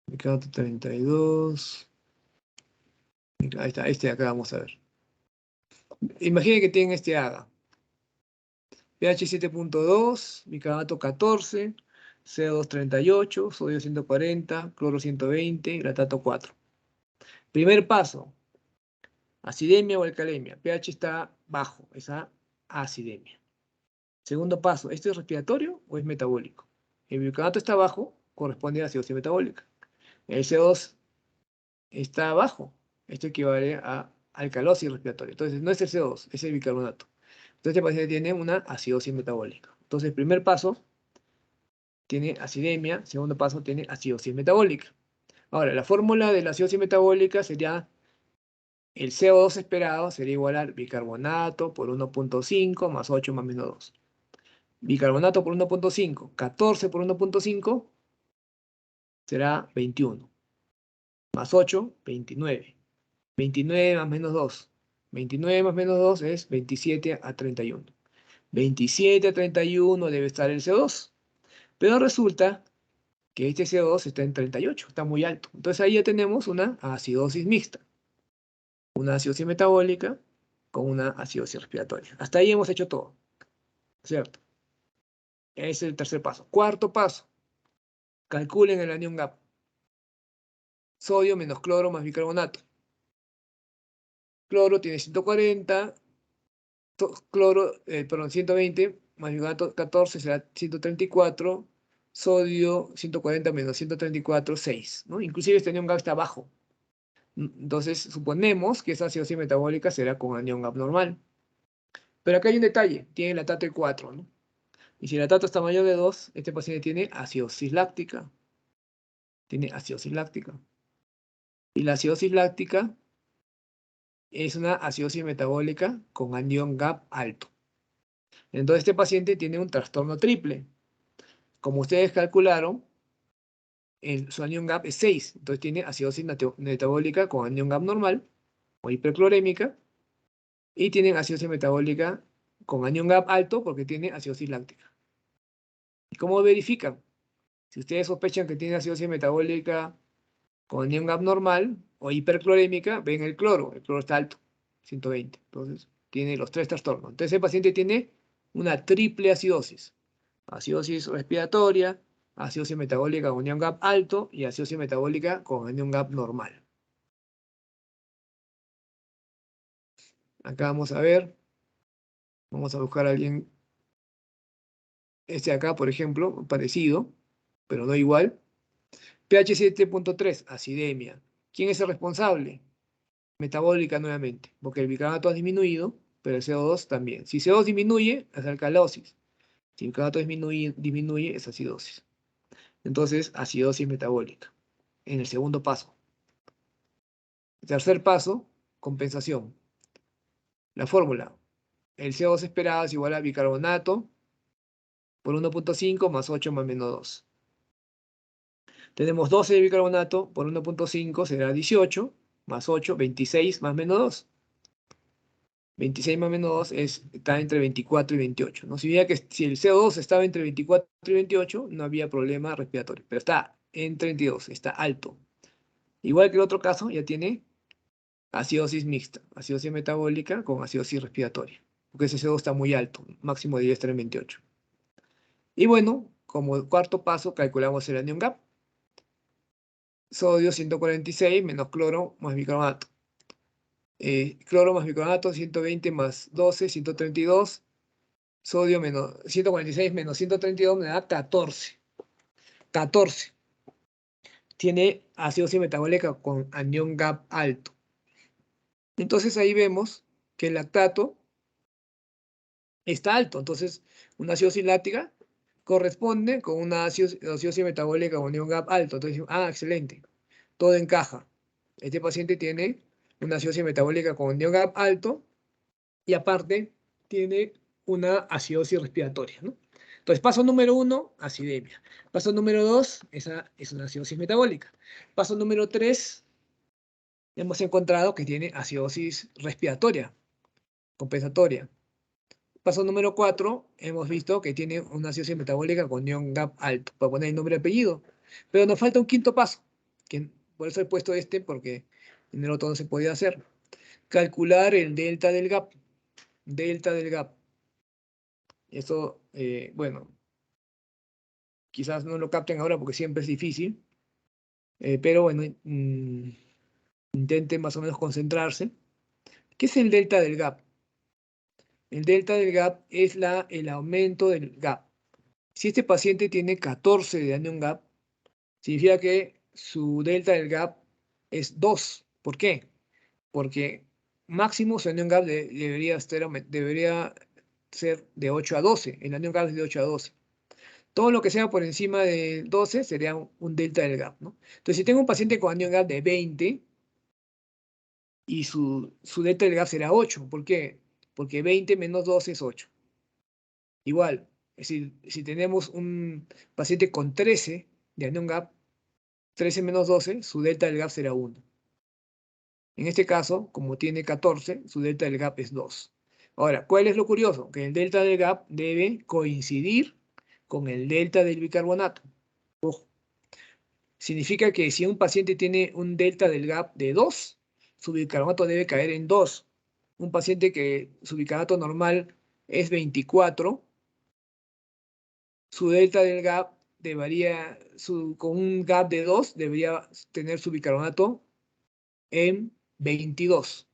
bicarbonato 32, ahí está, este de acá vamos a ver. Imaginen que tienen este AGA, pH 7.2, bicarbonato 14, CO2 38, sodio 140, cloro 120, lactato 4. Primer paso, acidemia o alcalemia. pH está bajo, esa acidemia. Segundo paso, ¿esto es respiratorio o es metabólico? El bicarbonato está bajo, corresponde a acidosis metabólica. El CO2 está bajo, esto equivale a alcalosis respiratoria. Entonces, no es el CO2, es el bicarbonato. Entonces, este paciente tiene una acidosis metabólica. Entonces, el primer paso tiene acidemia, segundo paso tiene acidosis metabólica. Ahora, la fórmula de la acidosis metabólica sería el CO2 esperado sería igual al bicarbonato por 1.5 más 8 más menos 2. Bicarbonato por 1.5, 14 por 1.5 será 21. Más 8, 29. 29 más menos 2. 29 más menos 2 es 27 a 31. 27 a 31 debe estar el CO2. Pero resulta que este CO2 está en 38, está muy alto. Entonces ahí ya tenemos una acidosis mixta, una acidosis metabólica con una acidosis respiratoria. Hasta ahí hemos hecho todo, ¿cierto? Ese es el tercer paso. Cuarto paso, calculen el anión GAP. Sodio menos cloro más bicarbonato. Cloro tiene 140, perdón, 120 más bicarbonato 14 será 134, sodio 140 menos 134, 6, ¿no? Inclusive este anión GAP está bajo. Entonces, suponemos que esa acidosis metabólica será con anión GAP normal. Pero acá hay un detalle, tiene lactato de 4, ¿no? Y si el lactato está mayor de 2, este paciente tiene acidosis láctica. Tiene acidosis láctica. Y la acidosis láctica es una acidosis metabólica con anión GAP alto. Entonces este paciente tiene un trastorno triple. Como ustedes calcularon, su anión GAP es 6. Entonces tiene acidosis metabólica con anión GAP normal o hiperclorémica. Y tienen acidosis metabólica con anión GAP alto porque tiene acidosis láctica. ¿Y cómo verifican? Si ustedes sospechan que tiene acidosis metabólica con anión GAP normal o hiperclorémica, ven el cloro está alto, 120. Entonces, tiene los tres trastornos. Entonces, el paciente tiene una triple acidosis. Acidosis respiratoria, acidosis metabólica con anión GAP alto y acidosis metabólica con anión GAP normal. Acá vamos a ver. Vamos a buscar a alguien. Este de acá, por ejemplo, parecido, pero no igual. pH 7.3, acidemia. ¿Quién es el responsable? Metabólica nuevamente, porque el bicarbonato ha disminuido, pero el CO2 también. Si CO2 disminuye, es alcalosis. Si el bicarbonato disminuye, es acidosis. Entonces, acidosis metabólica. En el segundo paso. Tercer paso, compensación. La fórmula. El CO2 esperado es igual a bicarbonato por 1.5 más 8 más menos 2. Tenemos 12 de bicarbonato por 1.5 será 18, más 8, 26 más menos 2. 26 más menos 2 está entre 24 y 28. ¿No? Si el CO2 estaba entre 24 y 28, no había problema respiratorio. Pero está en 32, está alto. Igual que el otro caso, ya tiene acidosis mixta, acidosis metabólica con acidosis respiratoria. Porque ese CO2 está muy alto, máximo debería estar en 28. Y bueno, como cuarto paso, calculamos el anión GAP. Sodio 146 menos cloro más bicarbonato. Cloro más bicarbonato, 120 más 12, 132. Sodio menos 146 menos 132 me da 14. 14. Tiene acidosis metabólica con anión GAP alto. Entonces ahí vemos que el lactato está alto. Entonces, una acidosis láctica corresponde con una acidosis metabólica con anión GAP alto. Entonces, excelente. Todo encaja. Este paciente tiene una acidosis metabólica con anión GAP alto y aparte tiene una acidosis respiratoria, ¿no? Entonces, paso número 1, acidemia. Paso número 2, esa es una acidosis metabólica. Paso número 3, hemos encontrado que tiene acidosis respiratoria, compensatoria. Paso número 4, hemos visto que tiene una acidosis metabólica con anión GAP alto, para poner el nombre y apellido. Pero nos falta un quinto paso, que por eso he puesto este, porque en el otro no se podía hacer. Calcular el delta del GAP. Delta del GAP. Esto, bueno, quizás no lo capten ahora porque siempre es difícil, pero bueno, intenten más o menos concentrarse. ¿Qué es el delta del gap? El delta del gap es el aumento del gap. Si este paciente tiene 14 de anion gap, significa que su delta del gap es 2. ¿Por qué? Porque máximo su anion gap debería ser de 8 a 12. El anion gap es de 8 a 12. Todo lo que sea por encima de 12 sería un delta del gap, ¿no? Entonces, si tengo un paciente con anion gap de 20 y su delta del gap será 8, ¿por qué? Porque 20 menos 12 es 8. Igual, si tenemos un paciente con 13 de anion gap, 13 menos 12, su delta del gap será 1. En este caso, como tiene 14, su delta del gap es 2. Ahora, ¿cuál es lo curioso? Que el delta del gap debe coincidir con el delta del bicarbonato. Ojo. significa que si un paciente tiene un delta del GAP de 2, su bicarbonato debe caer en 2. Un paciente que su bicarbonato normal es 24, su delta del GAP debería, con un GAP de 2, debería tener su bicarbonato en 22.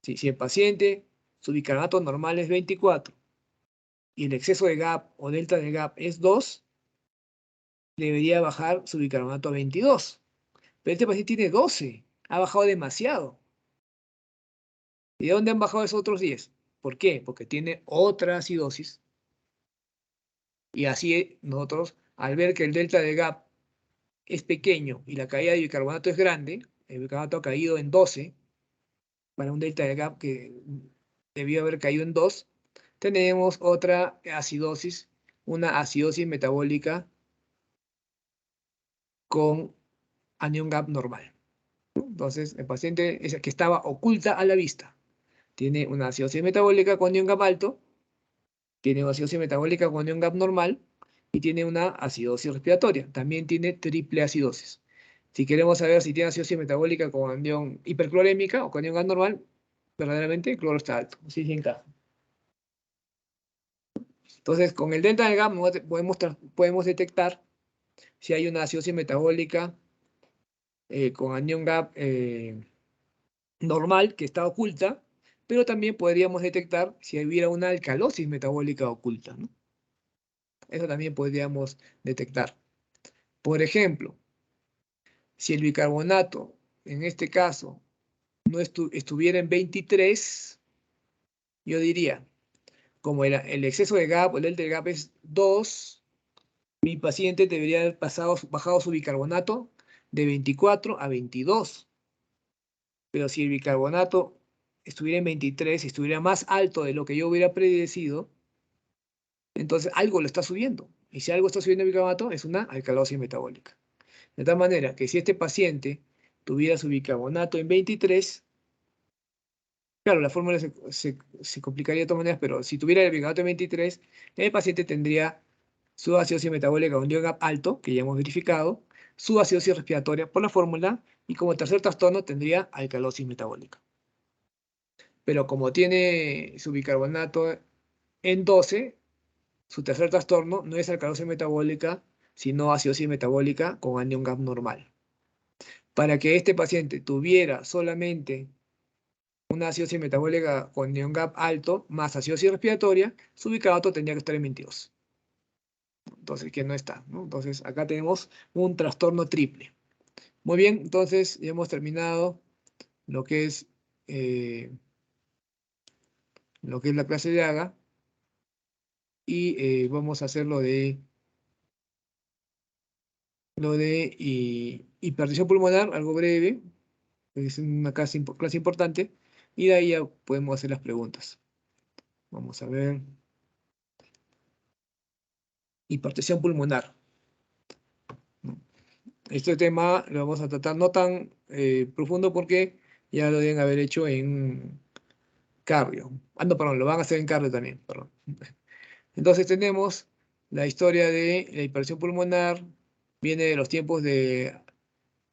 Si el paciente, su bicarbonato normal es 24 y el exceso de GAP o delta del GAP es 2, debería bajar su bicarbonato a 22. Pero este paciente tiene 12, ha bajado demasiado. ¿Y de dónde han bajado esos otros 10? ¿Por qué? Porque tiene otra acidosis. Y así nosotros, al ver que el delta de GAP es pequeño y la caída de bicarbonato es grande, el bicarbonato ha caído en 12, para un delta de GAP que debió haber caído en 2, tenemos otra acidosis, una acidosis metabólica con anión GAP normal. Entonces, el paciente es el que estaba oculta a la vista. Tiene una acidosis metabólica con anión GAP alto, tiene una acidosis metabólica con anión GAP normal y tiene una acidosis respiratoria. También tiene triple acidosis. Si queremos saber si tiene acidosis metabólica con anión hiperclorémica o con anión GAP normal, verdaderamente el cloro está alto. Sí, sí encaja. Entonces, con el delta de GAP podemos detectar si hay una acidosis metabólica con anión GAP normal que está oculta, pero también podríamos detectar si hubiera una alcalosis metabólica oculta, ¿no? Eso también podríamos detectar. Por ejemplo, si el bicarbonato, en este caso, no estuviera en 23, yo diría, como el exceso de GAP o el delta de GAP es 2, mi paciente debería haber bajado su bicarbonato de 24 a 22. Pero si el bicarbonato estuviera en 23, estuviera más alto de lo que yo hubiera predecido, entonces algo lo está subiendo. Y si algo está subiendo el bicarbonato, es una alcalosis metabólica. De tal manera que si este paciente tuviera su bicarbonato en 23, claro, la fórmula se complicaría de todas maneras, pero si tuviera el bicarbonato en 23, el paciente tendría su acidosis metabólica con IgG alto, que ya hemos verificado, su acidosis respiratoria por la fórmula, y como tercer trastorno tendría alcalosis metabólica. Pero como tiene su bicarbonato en 12, su tercer trastorno no es alcalosis metabólica, sino acidosis metabólica con anión GAP normal. Para que este paciente tuviera solamente una acidosis metabólica con anión GAP alto más acidosis respiratoria, su bicarbonato tendría que estar en 22. Entonces, que no está, ¿no? Entonces, acá tenemos un trastorno triple. Muy bien, entonces ya hemos terminado lo que es, eh, la clase de AGA y vamos a hacer lo de hipertensión pulmonar, algo breve, es una clase importante, y de ahí ya podemos hacer las preguntas. Vamos a ver. Hipertensión pulmonar. Este tema lo vamos a tratar no tan profundo porque ya lo deben haber hecho en cardio. No, perdón, lo van a hacer en cardio también, perdón. Entonces tenemos la historia de la hipertensión pulmonar, viene de los tiempos de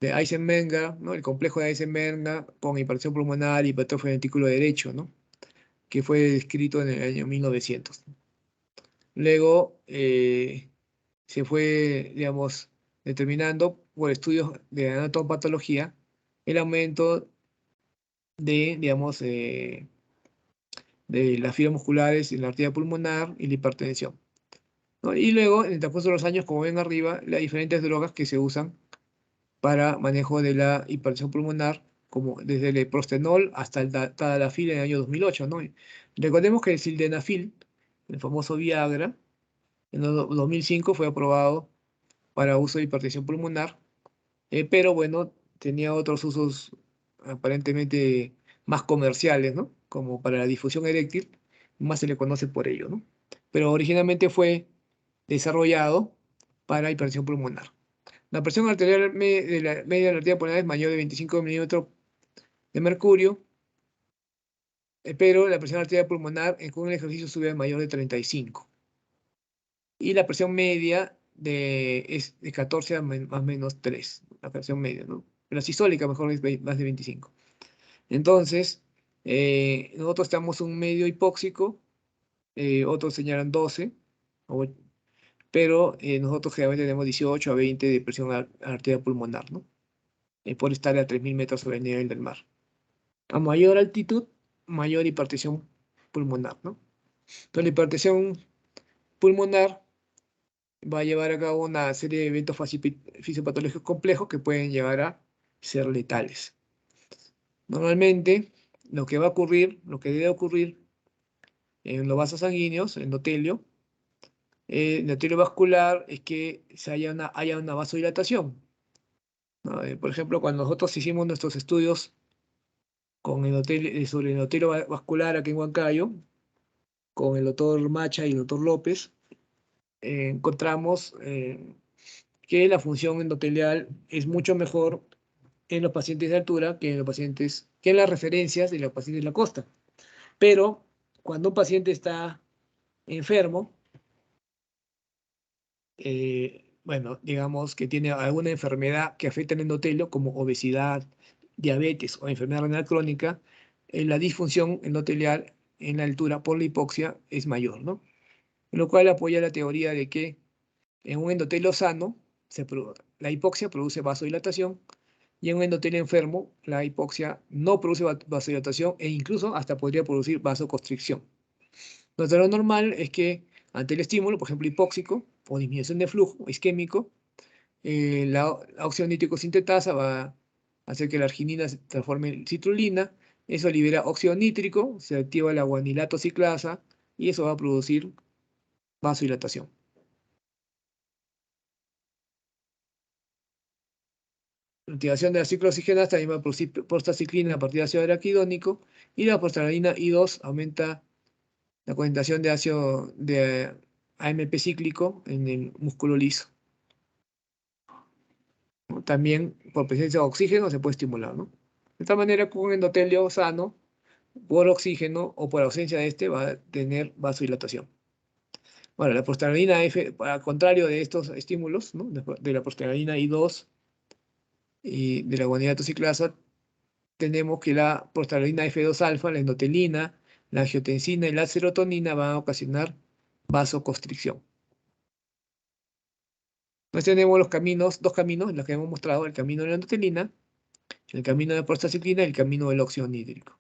Eisenmenger, ¿no? El complejo de Eisenmenger con hipertensión pulmonar y hipertrofia del ventículo derecho, ¿no? Que fue descrito en el año 1900. Luego se fue, digamos, determinando por estudios de anatomopatología el aumento de, digamos, de las fibras musculares en la arteria pulmonar y la hipertensión, ¿no? Y luego, en el transcurso de los años, como ven arriba, las diferentes drogas que se usan para manejo de la hipertensión pulmonar, como desde el prostenol hasta el tadalafil en el año 2008, ¿no? Recordemos que el sildenafil, el famoso Viagra, en el 2005 fue aprobado para uso de hipertensión pulmonar, pero bueno, tenía otros usos aparentemente más comerciales, ¿no? Como para la difusión eréctil, más se le conoce por ello, ¿no? Pero originalmente fue desarrollado para hipertensión pulmonar. La presión arterial de la media de la arteria pulmonar es mayor de 25 milímetros de mercurio, pero la presión arterial pulmonar con el ejercicio sube a mayor de 35. Y la presión media es de 14 a más o menos 3, la fracción media, ¿no? La sistólica mejor es más de 25. Entonces, nosotros estamos un medio hipóxico, otros señalan 12, o- pero nosotros generalmente tenemos 18 a 20 de presión arterial pulmonar, ¿no? Por estar a 3.000 metros sobre el nivel del mar. A mayor altitud, mayor hipertensión pulmonar, ¿no? Entonces, la hipertensión pulmonar va a llevar a cabo una serie de eventos fisiopatológicos complejos que pueden llegar a ser letales. Normalmente, lo que va a ocurrir, lo que debe ocurrir en los vasos sanguíneos, endotelio vascular, es que haya una vasodilatación, ¿no? Por ejemplo, cuando nosotros hicimos nuestros estudios con sobre el endotelio vascular aquí en Huancayo, con el doctor Macha y el doctor López, encontramos que la función endotelial es mucho mejor en los pacientes de altura que en los pacientes, que en las referencias de los pacientes de la costa. Pero cuando un paciente está enfermo, bueno, digamos que tiene alguna enfermedad que afecta el endotelio, como obesidad, diabetes o enfermedad renal crónica, la disfunción endotelial en la altura por la hipoxia es mayor, ¿no? Lo cual apoya la teoría de que en un endotelio sano, la hipoxia produce vasodilatación y en un endotelio enfermo, la hipoxia no produce vasodilatación e incluso hasta podría producir vasoconstricción. Entonces, lo normal es que ante el estímulo, por ejemplo, hipóxico o disminución de flujo isquémico, la óxido nítrico sintetasa va a hacer que la arginina se transforme en citrulina, eso libera óxido nítrico, se activa la guanilato ciclasa y eso va a producir vasodilatación. La activación de la ciclooxigenasa también va a producir prostaciclina a partir de ácido araquidónico y la prostaglandina I2 aumenta la concentración de ácido de AMP cíclico en el músculo liso, ¿no? También por presencia de oxígeno se puede estimular, ¿no? De esta manera, con un endotelio sano, por oxígeno o por ausencia de este, va a tener vasodilatación. Bueno, la prostaglandina F, al contrario de estos estímulos, ¿no? De la prostaglandina I2 y de la guanidina ciclasa, tenemos que la prostaglandina F2 alfa, la endotelina, la angiotensina y la serotonina van a ocasionar vasoconstricción. Entonces tenemos dos caminos, los que hemos mostrado, el camino de la endotelina, el camino de la prostaciclina y el camino del óxido nítrico.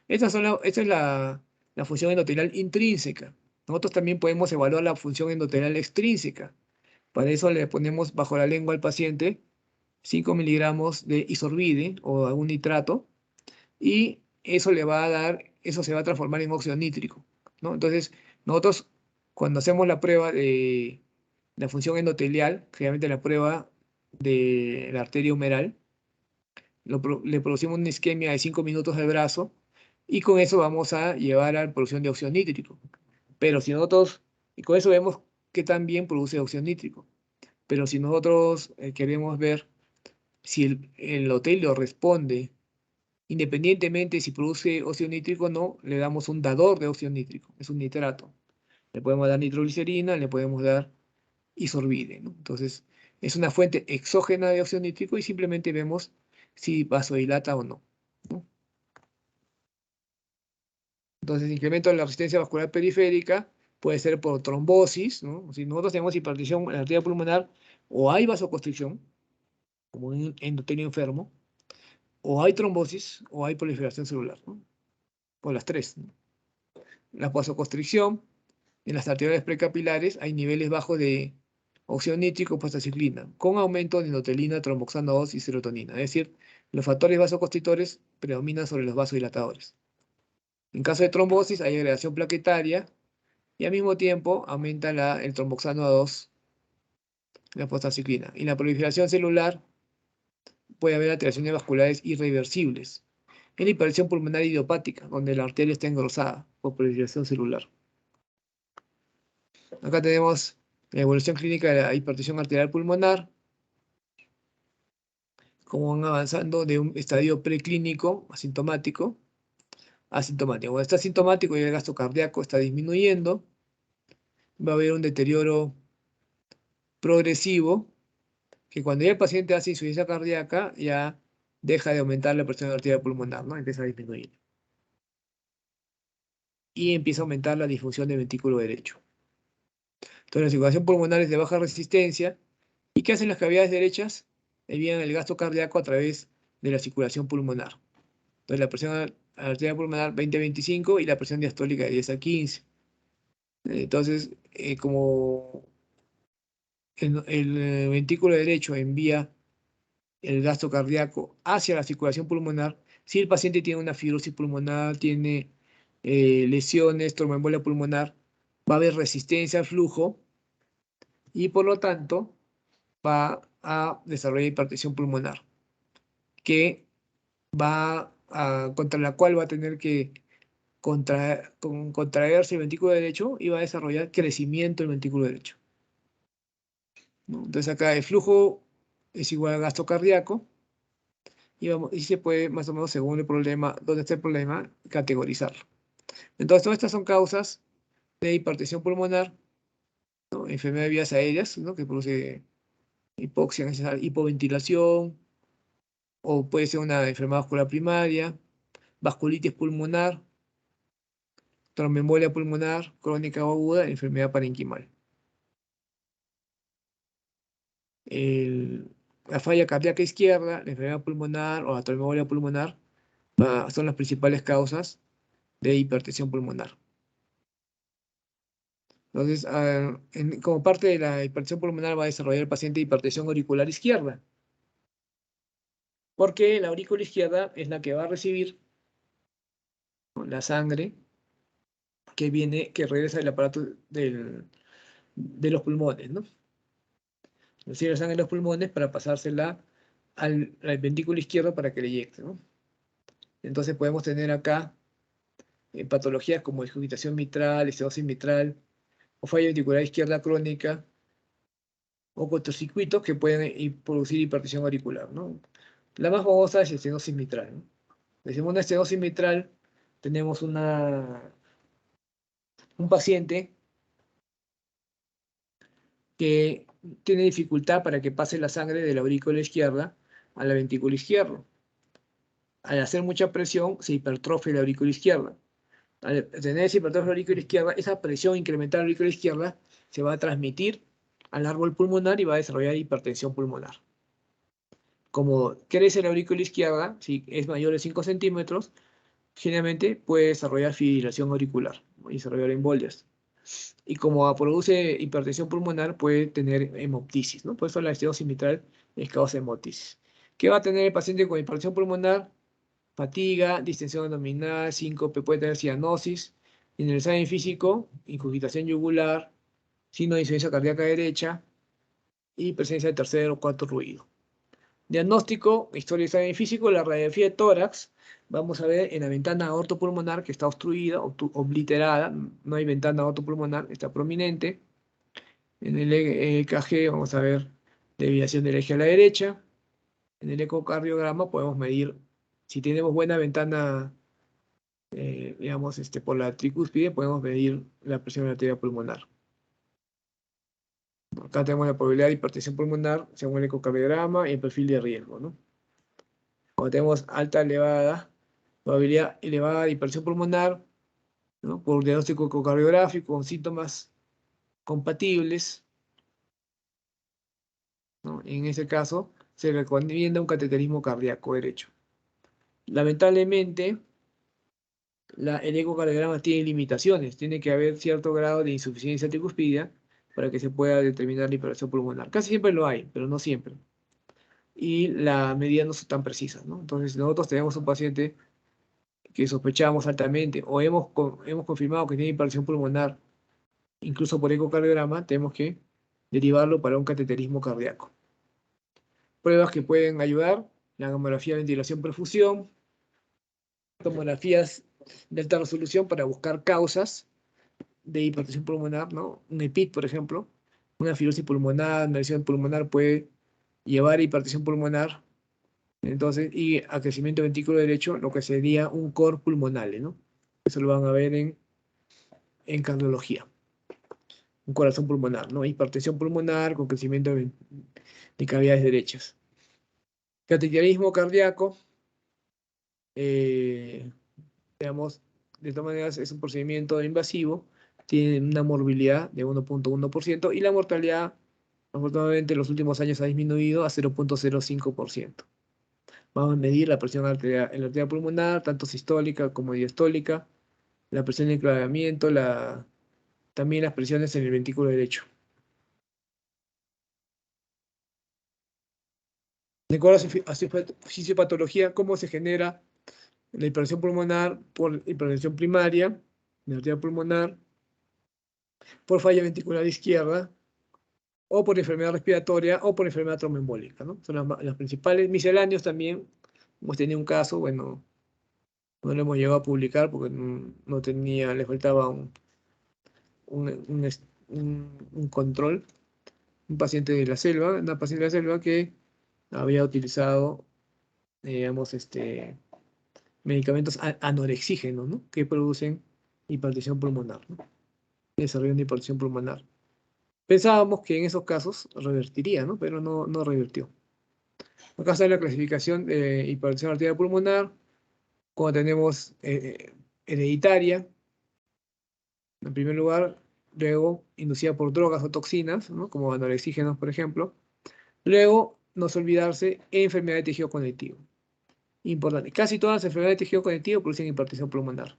Esta es la función endotelial intrínseca. Nosotros también podemos evaluar la función endotelial extrínseca. Para eso le ponemos bajo la lengua al paciente 5 miligramos de isorbide o algún nitrato y eso le va a dar, eso se va a transformar en óxido nítrico, ¿no? Entonces, nosotros cuando hacemos la prueba de la función endotelial, generalmente la prueba de la arteria humeral, le producimos una isquemia de 5 minutos del brazo y con eso vamos a llevar a la producción de óxido nítrico. Pero si nosotros, y con eso vemos qué tan bien produce óxido nítrico. Pero si nosotros queremos ver si el endotelio responde independientemente si produce óxido nítrico o no, le damos un dador de óxido nítrico, es un nitrato. Le podemos dar nitroglicerina, le podemos dar isorbide, ¿no? Entonces, es una fuente exógena de óxido nítrico y simplemente vemos si vasodilata o no, ¿no? Entonces, incremento de la resistencia vascular periférica puede ser por trombosis, ¿no? Si nosotros tenemos hipertensión en la arteria pulmonar, o hay vasoconstricción, como un endotelio enfermo, o hay trombosis, o hay proliferación celular, ¿no? O las tres, ¿no? La vasoconstricción, en las arterias precapilares hay niveles bajos de óxido nítrico, prostaciclina, con aumento de endotelina, tromboxano 2 y serotonina. Es decir, los factores vasoconstrictores predominan sobre los vasodilatadores. En caso de trombosis hay agregación plaquetaria y al mismo tiempo aumenta el tromboxano 2, la prostaciclina. Y la proliferación celular puede haber alteraciones vasculares irreversibles. En la hipertensión pulmonar idiopática, donde la arteria está engrosada por proliferación celular. Acá tenemos la evolución clínica de la hipertensión arterial pulmonar, cómo van avanzando de un estadio preclínico asintomático. Cuando está asintomático y el gasto cardíaco está disminuyendo, va a haber un deterioro progresivo, que cuando ya el paciente hace insuficiencia cardíaca, ya deja de aumentar la presión arterial pulmonar, ¿no? Empieza a disminuir. Y empieza a aumentar la disfunción del ventrículo derecho. Entonces, la circulación pulmonar es de baja resistencia. ¿Y qué hacen las cavidades derechas? Envían el gasto cardíaco a través de la circulación pulmonar. Entonces, la presión arterial pulmonar 20-25 y la presión diastólica de 10-15. Entonces, como el ventrículo derecho envía el gasto cardíaco hacia la circulación pulmonar, si el paciente tiene una fibrosis pulmonar, tiene lesiones, tromboembolia pulmonar, va a haber resistencia al flujo y por lo tanto va a desarrollar hipertensión pulmonar, que contra la cual va a tener que contraerse el ventrículo derecho y va a desarrollar crecimiento del ventrículo derecho, ¿no? Entonces acá el flujo es igual al gasto cardíaco y se puede más o menos según el problema, donde está el problema, categorizarlo. Entonces todas estas son causas de hipertensión pulmonar, ¿no? Enfermedad de vías aéreas, ¿no? Que produce hipoxia, hipoventilación, o puede ser una enfermedad vascular primaria, vasculitis pulmonar, tromboembolia pulmonar, crónica o aguda, enfermedad parenquimal. La falla cardíaca izquierda, la enfermedad pulmonar o la tromboembolia pulmonar son las principales causas de hipertensión pulmonar. Entonces, como parte de la hipertensión pulmonar va a desarrollar el paciente hipertensión auricular izquierda, porque la aurícula izquierda es la que va a recibir, ¿no?, la sangre que regresa del aparato de los pulmones, ¿no? Recibe la sangre de los pulmones para pasársela al ventrículo izquierdo para que le inyecte, ¿no? Entonces podemos tener acá patologías como excurgitación mitral, estenosis mitral, o falla ventricular izquierda crónica, o cortocircuitos que pueden producir hipertensión auricular, ¿no? La más famosa es estenosis mitral, ¿no? Decimos una estenosis mitral, tenemos un paciente que tiene dificultad para que pase la sangre de la aurícula izquierda a la ventrícula izquierda. Al hacer mucha presión, se hipertrofia la aurícula izquierda. Al tener esa hipertrofia de la aurícula izquierda, esa presión incrementada de la aurícula izquierda se va a transmitir al árbol pulmonar y va a desarrollar hipertensión pulmonar. Como crece la aurícula izquierda, si es mayor de 5 centímetros, generalmente puede desarrollar fibrilación auricular, ¿no?, y desarrollar embolias. Y como produce hipertensión pulmonar, puede tener hemoptisis, ¿no? Por eso la estenosis mitral es causa de hemoptisis. ¿Qué va a tener el paciente con hipertensión pulmonar? Fatiga, distensión abdominal, síncope, puede tener cianosis. En el examen físico, incurgitación yugular, signo de insuficiencia cardíaca derecha y presencia de tercer o cuarto ruido. Diagnóstico, historia de examen físico, la radiografía de tórax. Vamos a ver en la ventana aortopulmonar que está obstruida, obliterada, no hay ventana aortopulmonar, está prominente. En el EKG vamos a ver desviación del eje a la derecha. En el ecocardiograma podemos medir, si tenemos buena ventana, digamos, por la tricúspide, podemos medir la presión arterial pulmonar. Acá tenemos la probabilidad de hipertensión pulmonar según el ecocardiograma y el perfil de riesgo, ¿no? Cuando tenemos alta, elevada, probabilidad elevada de hipertensión pulmonar, ¿no?, por diagnóstico ecocardiográfico con síntomas compatibles, ¿no? En ese caso, se recomienda un cateterismo cardíaco derecho. Lamentablemente, el ecocardiograma tiene limitaciones. Tiene que haber cierto grado de insuficiencia tricuspidea para que se pueda determinar la hipertensión pulmonar. Casi siempre lo hay, pero no siempre. Y las medidas no son tan precisas, ¿no? Entonces, si nosotros tenemos un paciente que sospechamos altamente o hemos confirmado que tiene hipertensión pulmonar, incluso por ecocardiograma, tenemos que derivarlo para un cateterismo cardíaco. Pruebas que pueden ayudar: la tomografía de ventilación-perfusión, tomografías de alta resolución para buscar causas de hipertensión pulmonar, ¿no? Un EPIT, por ejemplo, una fibrosis pulmonar, una lesión pulmonar puede llevar a hipertensión pulmonar, entonces, y a crecimiento del ventrículo derecho, lo que sería un cor pulmonale, ¿no? Eso lo van a ver en cardiología. un corazón pulmonar, ¿no? Hipertensión pulmonar con crecimiento de cavidades derechas. Cateterismo cardíaco, eh, digamos, de todas maneras es un procedimiento invasivo, tiene una morbilidad de 1.1% y la mortalidad, afortunadamente, en los últimos años ha disminuido a 0.05%. Vamos a medir la presión arterial, en la arteria pulmonar, tanto sistólica como diastólica, la presión de enclavamiento, también las presiones en el ventrículo derecho. De acuerdo a su fisiopatología, cómo se genera la hipertensión pulmonar por hipertensión primaria, de la arteria pulmonar, por falla ventricular izquierda, o por enfermedad respiratoria, o por enfermedad tromboembólica, ¿no? Son las principales. Misceláneos también, hemos tenido un caso, bueno, no lo hemos llegado a publicar porque no tenía, le faltaba un, un, un control, un paciente de la selva, una paciente de la selva que había utilizado, digamos, medicamentos anorexígenos, ¿no? Que producen hipertensión pulmonar, ¿no? Desarrollo de hipertensión pulmonar. Pensábamos que en esos casos revertiría, ¿no? Pero no revirtió. Acá está la clasificación de hipertensión arterial pulmonar, como tenemos hereditaria, en primer lugar, luego inducida por drogas o toxinas, ¿no? Como anorexígenos, por ejemplo. Luego, no se olvidarse, enfermedad de tejido conectivo. Importante, casi todas las enfermedades de tejido conectivo producen hipertensión pulmonar.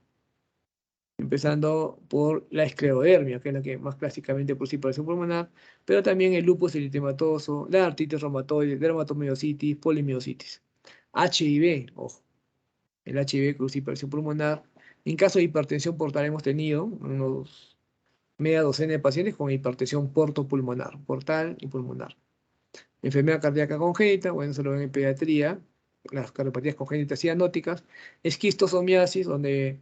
Empezando por la esclerodermia, que es la que más clásicamente produce hipertensión pulmonar, pero también el lupus eritematoso, la artritis reumatoide, dermatomiositis, polimiositis. HIV, ojo, el HIV produce hipertensión pulmonar. En caso de hipertensión portal hemos tenido unos media docena de pacientes con hipertensión portopulmonar, portal y pulmonar. Enfermedad cardíaca congénita, bueno, se lo ven en pediatría, las cardiopatías congénitas cianóticas, esquistosomiasis, donde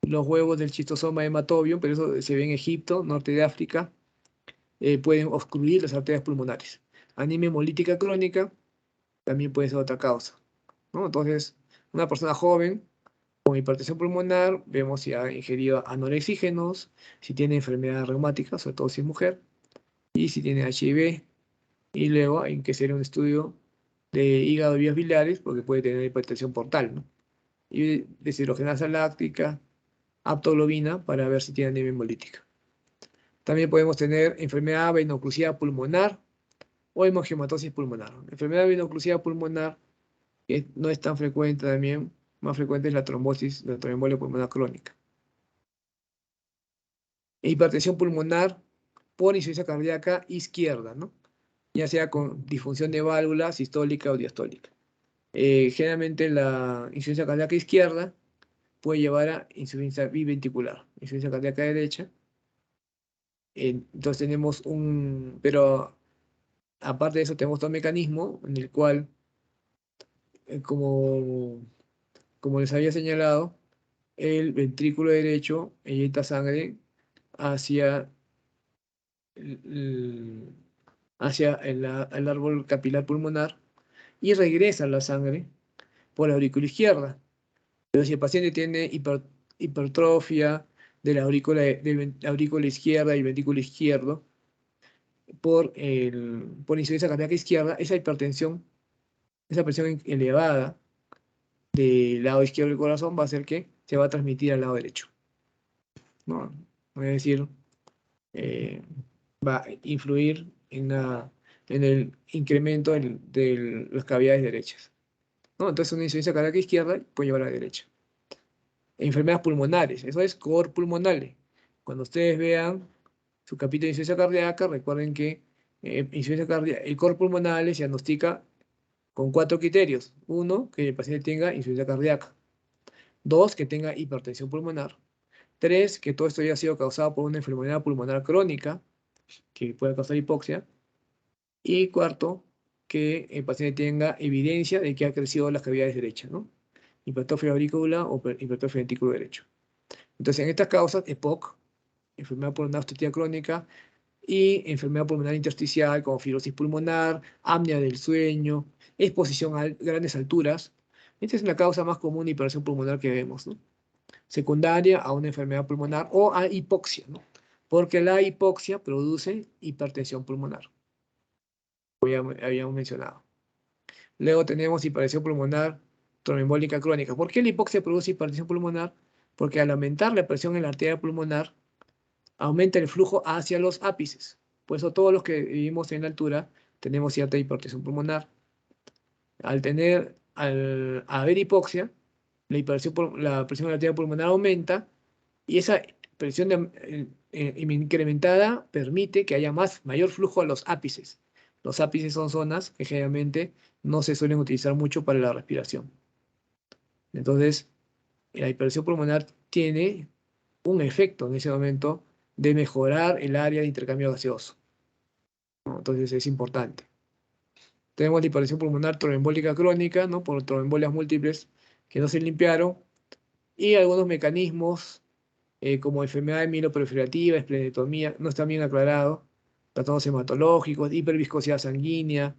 los huevos del schistosoma hematobium, pero eso se ve en Egipto, norte de África, pueden obstruir las arterias pulmonares. Anemia hemolítica crónica también puede ser otra causa, ¿no? Entonces, una persona joven con hipertensión pulmonar, vemos si ha ingerido anorexígenos, si tiene enfermedad reumática, sobre todo si es mujer, y si tiene HIV, y luego hay que hacer un estudio de hígado y vías biliares, porque puede tener hipertensión portal, ¿no? Y deshidrogenasa láctica, aptoglobina, para ver si tiene anemia hemolítica. También podemos tener enfermedad veno-occlusiva pulmonar o hemangiomatosis pulmonar. Enfermedad veno-occlusiva pulmonar, que no es tan frecuente también, más frecuente es la trombosis, la tromboembolia pulmonar crónica. E hipertensión pulmonar por insuficiencia cardíaca izquierda, ¿no? Ya sea con disfunción de válvula sistólica o diastólica. Generalmente la insuficiencia cardíaca izquierda puede llevar a insuficiencia biventricular, insuficiencia cardíaca derecha. Entonces tenemos pero aparte de eso tenemos otro mecanismo en el cual, como les había señalado, el ventrículo derecho eyecta sangre hacia hacia el árbol capilar pulmonar y regresa la sangre por la aurícula izquierda. Pero si el paciente tiene hipertrofia de la aurícula izquierda y el ventrículo izquierdo por insuficiencia cardíaca izquierda, esa presión elevada del lado izquierdo del corazón va a hacer que se va a transmitir al lado derecho, ¿no? Es decir, eh, va a influir en el incremento de las cavidades derechas, ¿no? Entonces una insuficiencia cardíaca izquierda puede llevar a la derecha. Enfermedades pulmonares, eso es cor pulmonale. Cuando ustedes vean su capítulo de insuficiencia cardíaca, recuerden que el cor pulmonale se diagnostica con 4 criterios. 1, que el paciente tenga insuficiencia cardíaca. 2, que tenga hipertensión pulmonar. 3, que todo esto haya sido causado por una enfermedad pulmonar crónica, que puede causar hipoxia. Y cuarto, que el paciente tenga evidencia de que ha crecido las cavidades derechas, ¿no? Hipertrofia auricular o hipertrofia ventrículo derecho. Entonces, en estas causas, EPOC, enfermedad pulmonar obstructiva crónica, y enfermedad pulmonar intersticial como fibrosis pulmonar, apnea del sueño, exposición a grandes alturas. Esta es la causa más común de hipertensión pulmonar que vemos, ¿no? Secundaria a una enfermedad pulmonar o a hipoxia, ¿no? porque la hipoxia produce hipertensión pulmonar, como ya habíamos mencionado. Luego tenemos hipertensión pulmonar tromboembólica crónica. ¿Por qué la hipoxia produce hipertensión pulmonar? Porque al aumentar la presión en la arteria pulmonar, aumenta el flujo hacia los ápices. Por eso todos los que vivimos en la altura tenemos cierta hipertensión pulmonar. Al haber hipoxia, la presión de la arteria pulmonar aumenta y esa presión incrementada permite que haya mayor flujo a los ápices. Los ápices son zonas que generalmente no se suelen utilizar mucho para la respiración. Entonces, la hipertensión pulmonar tiene un efecto en ese momento de mejorar el área de intercambio gaseoso, ¿no? Entonces es importante. Tenemos la hipertensión pulmonar tromboembólica crónica, ¿no? Por tromboembolias múltiples que no se limpiaron, y algunos mecanismos como enfermedad mieloproliferativa, esplenetomía, no están bien aclarados, trastornos hematológicos, hiperviscosidad sanguínea,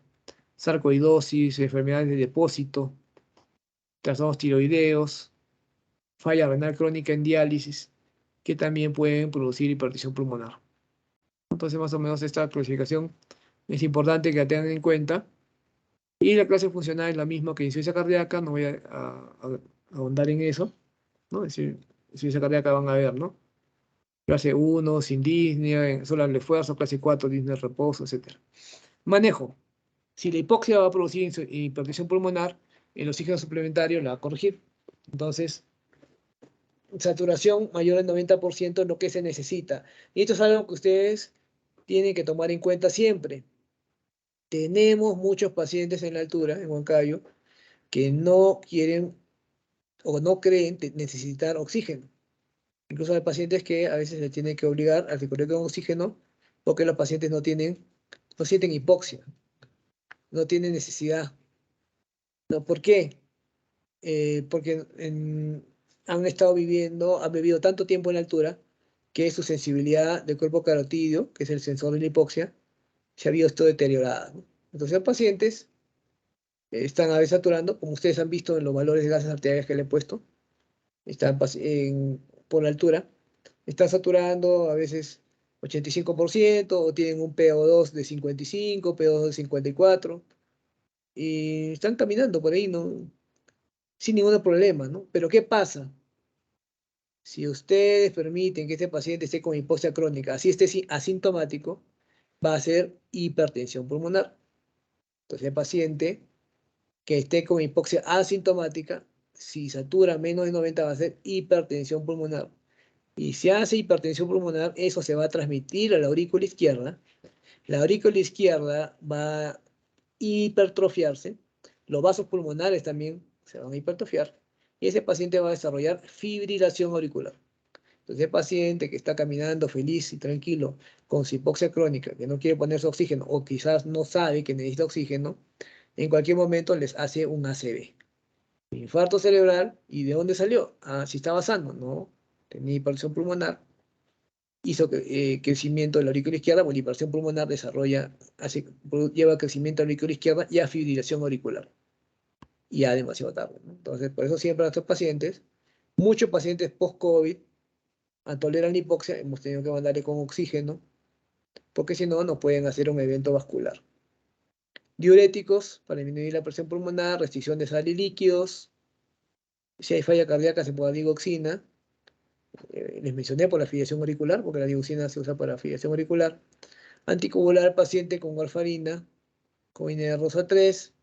sarcoidosis, enfermedades de depósito, trastornos tiroideos, falla renal crónica en diálisis, que también pueden producir hipertensión pulmonar. Entonces, más o menos esta clasificación es importante que la tengan en cuenta. Y la clase funcional es la misma que insuficiencia cardíaca, no voy a ahondar en eso, ¿no? Es decir, insuficiencia cardíaca van a ver, ¿no? Clase 1, sin disnea, solo al esfuerzo, clase 4, disnea, reposo, etc. Manejo. Si la hipoxia va a producir hipertensión pulmonar, el oxígeno suplementario la va a corregir. Entonces, saturación mayor del 90% es lo que se necesita. Y esto es algo que ustedes tienen que tomar en cuenta siempre. Tenemos muchos pacientes en la altura, en Huancayo, que no quieren o no creen necesitar oxígeno. Incluso hay pacientes que a veces se tienen que obligar a recorrer con oxígeno porque los pacientes no sienten hipoxia, no tienen necesidad. ¿No? ¿Por qué? Porque han estado han vivido tanto tiempo en la altura que su sensibilidad del cuerpo carotídeo, que es el sensor de la hipoxia, se ha visto deteriorada, ¿no? Entonces, los pacientes están a veces saturando, como ustedes han visto en los valores de gases arteriales que le he puesto, están por la altura, están saturando a veces 85% o tienen un PO2 de 55, PO2 de 54 y están caminando por ahí, ¿no? Sin ningún problema, ¿no? Pero ¿qué pasa? Si ustedes permiten que este paciente esté con hipoxia crónica, así esté asintomático, va a ser hipertensión pulmonar. Entonces, el paciente que esté con hipoxia asintomática, si satura menos de 90, va a ser hipertensión pulmonar. Y si hace hipertensión pulmonar, eso se va a transmitir a la aurícula izquierda. La aurícula izquierda va a hipertrofiarse. Los vasos pulmonares también se van a hipertrofiar. Y ese paciente va a desarrollar fibrilación auricular. Entonces, el paciente que está caminando feliz y tranquilo con su hipoxia crónica, que no quiere ponerse oxígeno o quizás no sabe que necesita oxígeno, en cualquier momento les hace un ACV. Infarto cerebral, ¿y de dónde salió? Ah, si estaba sano, ¿no? Tenía hipertensión pulmonar, hizo crecimiento de la aurícula izquierda, pues la hipertensión pulmonar lleva crecimiento de la aurícula izquierda y a fibrilación auricular. Y ya demasiado tarde, ¿no? Entonces, por eso siempre a nuestros pacientes, muchos pacientes post-COVID, al tolerar la hipoxia, hemos tenido que mandarle con oxígeno, porque si no, no pueden hacer un evento vascular. Diuréticos para disminuir la presión pulmonar, restricción de sal y líquidos. Si hay falla cardíaca, se puede dar digoxina. Les mencioné por la filiación auricular, porque la digoxina se usa para filiación auricular. Anticoagular paciente con warfarina, con rosa 3.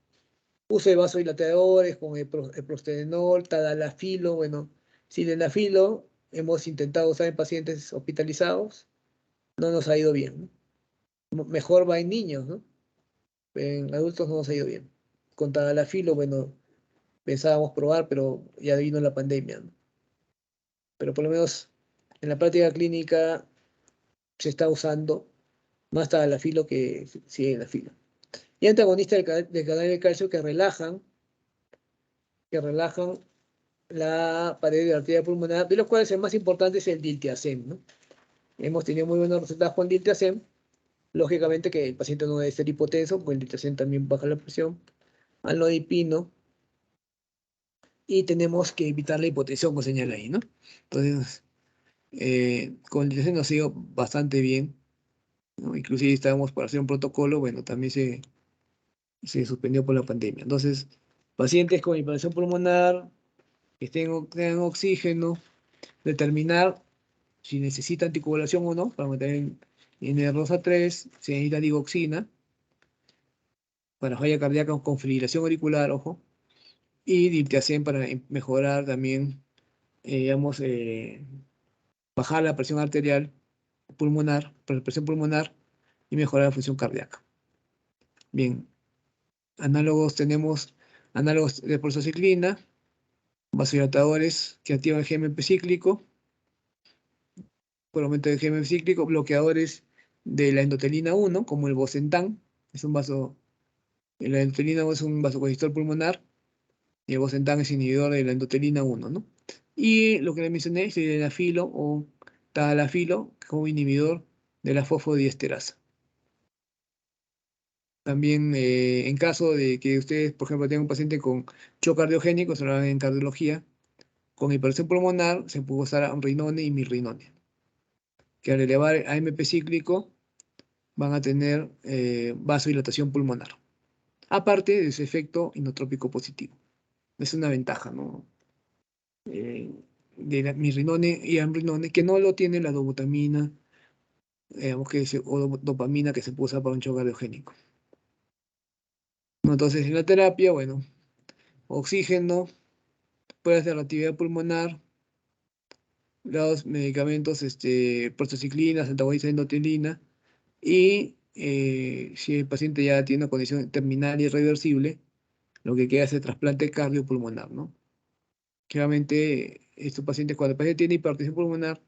Uso de vasodilatadores con el prostenol, tadalafilo. Bueno, sildenafilo hemos intentado usar en pacientes hospitalizados, no nos ha ido bien, ¿no? Mejor va en niños, ¿no? En adultos no nos ha ido bien. Con tadalafilo, bueno, pensábamos probar, pero ya vino la pandemia, ¿no? Pero por lo menos en la práctica clínica se está usando más tadalafilo que sildenafilo. Y antagonistas del canal de calcio que relajan la pared de la arteria pulmonar, de los cuales el más importante es el diltiazem, ¿no? Hemos tenido muy buenos resultados con diltiazem. Lógicamente que el paciente no debe ser hipotenso, porque el diltiazem también baja la presión. Amlodipino. Y tenemos que evitar la hipotensión, como señala ahí, ¿no? Entonces, Con el ITC nos ha ido bastante bien, ¿no? Inclusive estábamos para hacer un protocolo, bueno, también se suspendió por la pandemia. Entonces, pacientes con hipertensión pulmonar que tengan oxígeno, determinar si necesita anticoagulación o no, para mantener en el ROSA 3, si necesita digoxina, para falla cardíaca con fibrilación auricular, ojo, y diltiazem para mejorar también, digamos, bajar la presión arterial pulmonar, la presión pulmonar y mejorar la función cardíaca. Bien, tenemos análogos de prostacyclina, vasodilatadores que activan el GMP cíclico, por aumento del GMP cíclico, bloqueadores de la endotelina 1, como el Bosentan, la endotelina es un vasoconstrictor pulmonar, y el Bosentan es inhibidor de la endotelina 1, ¿no? Y lo que le mencioné, sildenafilo o tadalafilo, como inhibidor de la fosfodiesterasa. También en caso de que ustedes, por ejemplo, tengan un paciente con shock cardiogénico, se lo hagan en cardiología, con hipertensión pulmonar se puede usar amrinone y mirrinone, que al elevar AMP cíclico van a tener vasodilatación pulmonar, aparte de su efecto inotrópico positivo. Es una ventaja, ¿no? De la mirrinone y amrinone, que no lo tiene la dobutamina, o dopamina que se puede usar para un shock cardiogénico. ¿No? Entonces, en la terapia, bueno, oxígeno, pruebas de reactividad pulmonar, los medicamentos, prostacyclina, antagonistas de endotelina, y si el paciente ya tiene una condición terminal y irreversible, lo que queda es el trasplante cardiopulmonar, ¿no? Claramente, estos pacientes, cuando el paciente tiene hipertensión pulmonar,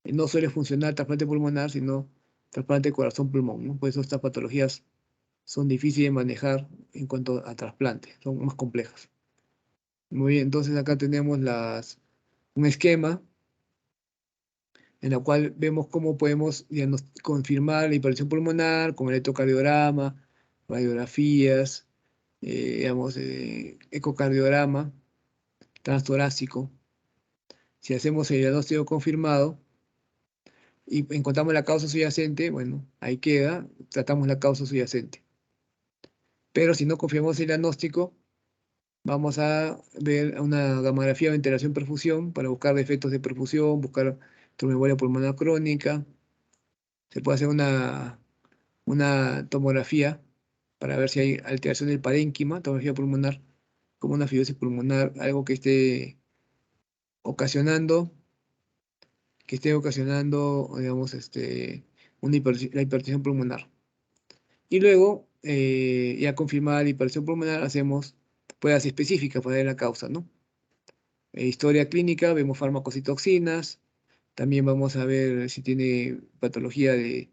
no suele funcionar trasplante pulmonar, sino trasplante corazón-pulmón, ¿no? Por eso estas patologías son difíciles de manejar en cuanto a trasplante, son más complejas. Muy bien, entonces acá tenemos un esquema en la cual vemos cómo podemos confirmar la hipertensión pulmonar con electrocardiograma, radiografías, digamos, ecocardiograma transtorácico. Si hacemos el diagnóstico confirmado y encontramos la causa subyacente, bueno, ahí queda, tratamos la causa subyacente. Pero si no confirmamos el diagnóstico, vamos a ver una gamografía de ventilación-perfusión para buscar defectos de perfusión, buscar tromboembolia pulmonar crónica. Se puede hacer una tomografía para ver si hay alteración del parénquima, tomografía pulmonar, como una fibrosis pulmonar, algo ocasionando, que esté ocasionando, digamos, la hipertensión pulmonar. Y luego, ya confirmada la hipertensión pulmonar, hacemos pruebas específicas para ver la causa, ¿no? Historia clínica, vemos farmacocitoxinas, también vamos a ver si tiene patología de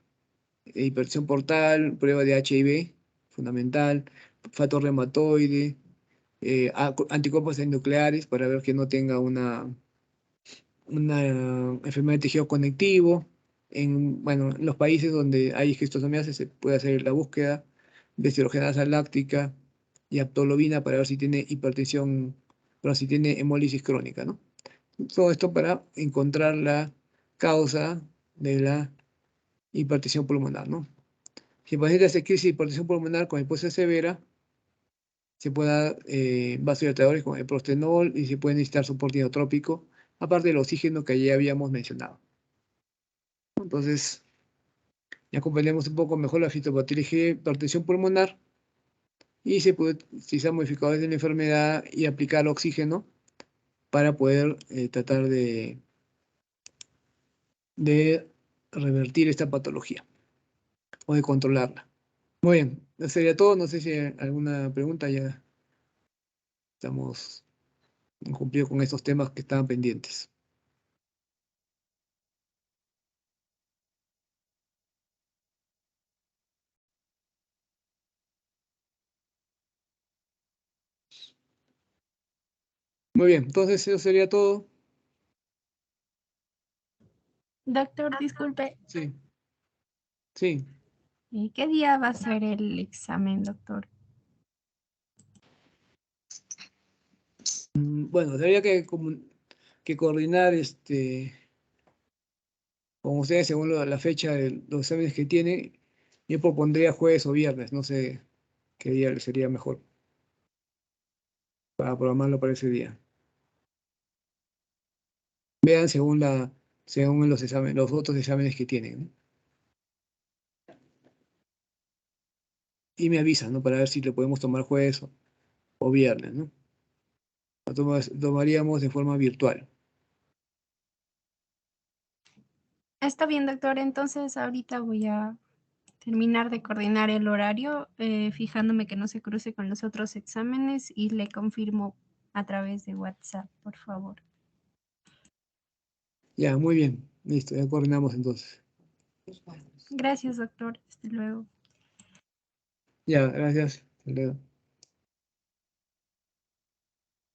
hipertensión portal, prueba de HIV, fundamental, factor reumatoide, anticuerpos nucleares para ver que no tenga una enfermedad de tejido conectivo. Bueno, en los países donde hay esquistosomiasis se puede hacer la búsqueda de deshidrogenasa láctica y aptolobina para ver si tiene hipertensión, pero si tiene hemólisis crónica, ¿no? Todo esto para encontrar la causa de la hipertensión pulmonar, ¿no? Si el paciente hace crisis de hipertensión pulmonar con hipoxia severa, se puede dar vasodilatadores con el prostenol y se puede necesitar soporte inotrópico, aparte del oxígeno que ya habíamos mencionado. Entonces, ya comprendemos un poco mejor la fitopatología de hipertensión pulmonar y se puede utilizar modificadores de la enfermedad y aplicar oxígeno para poder tratar de revertir esta patología o de controlarla. Muy bien, eso sería todo. No sé si hay alguna pregunta, ya estamos cumplidos con estos temas que estaban pendientes. Muy bien, entonces eso sería todo. Doctor, disculpe, Sí, sí. ¿qué día va a ser el examen, doctor? Bueno, habría que coordinar Como ustedes, según la fecha de los exámenes que tienen, yo propondría jueves o viernes, no sé qué día sería mejor para programarlo para ese día. Vean según los exámenes, los otros exámenes que tienen, ¿no? Y me avisan, ¿no? Para ver si lo podemos tomar jueves o viernes, ¿no? Tomaríamos de forma virtual. Está bien, doctor. Entonces ahorita voy a terminar de coordinar el horario, fijándome que no se cruce con los otros exámenes y le confirmo a través de WhatsApp, por favor. Ya, muy bien. Listo, ya coordinamos entonces. Gracias, doctor. Hasta luego. Ya, gracias. Hasta luego.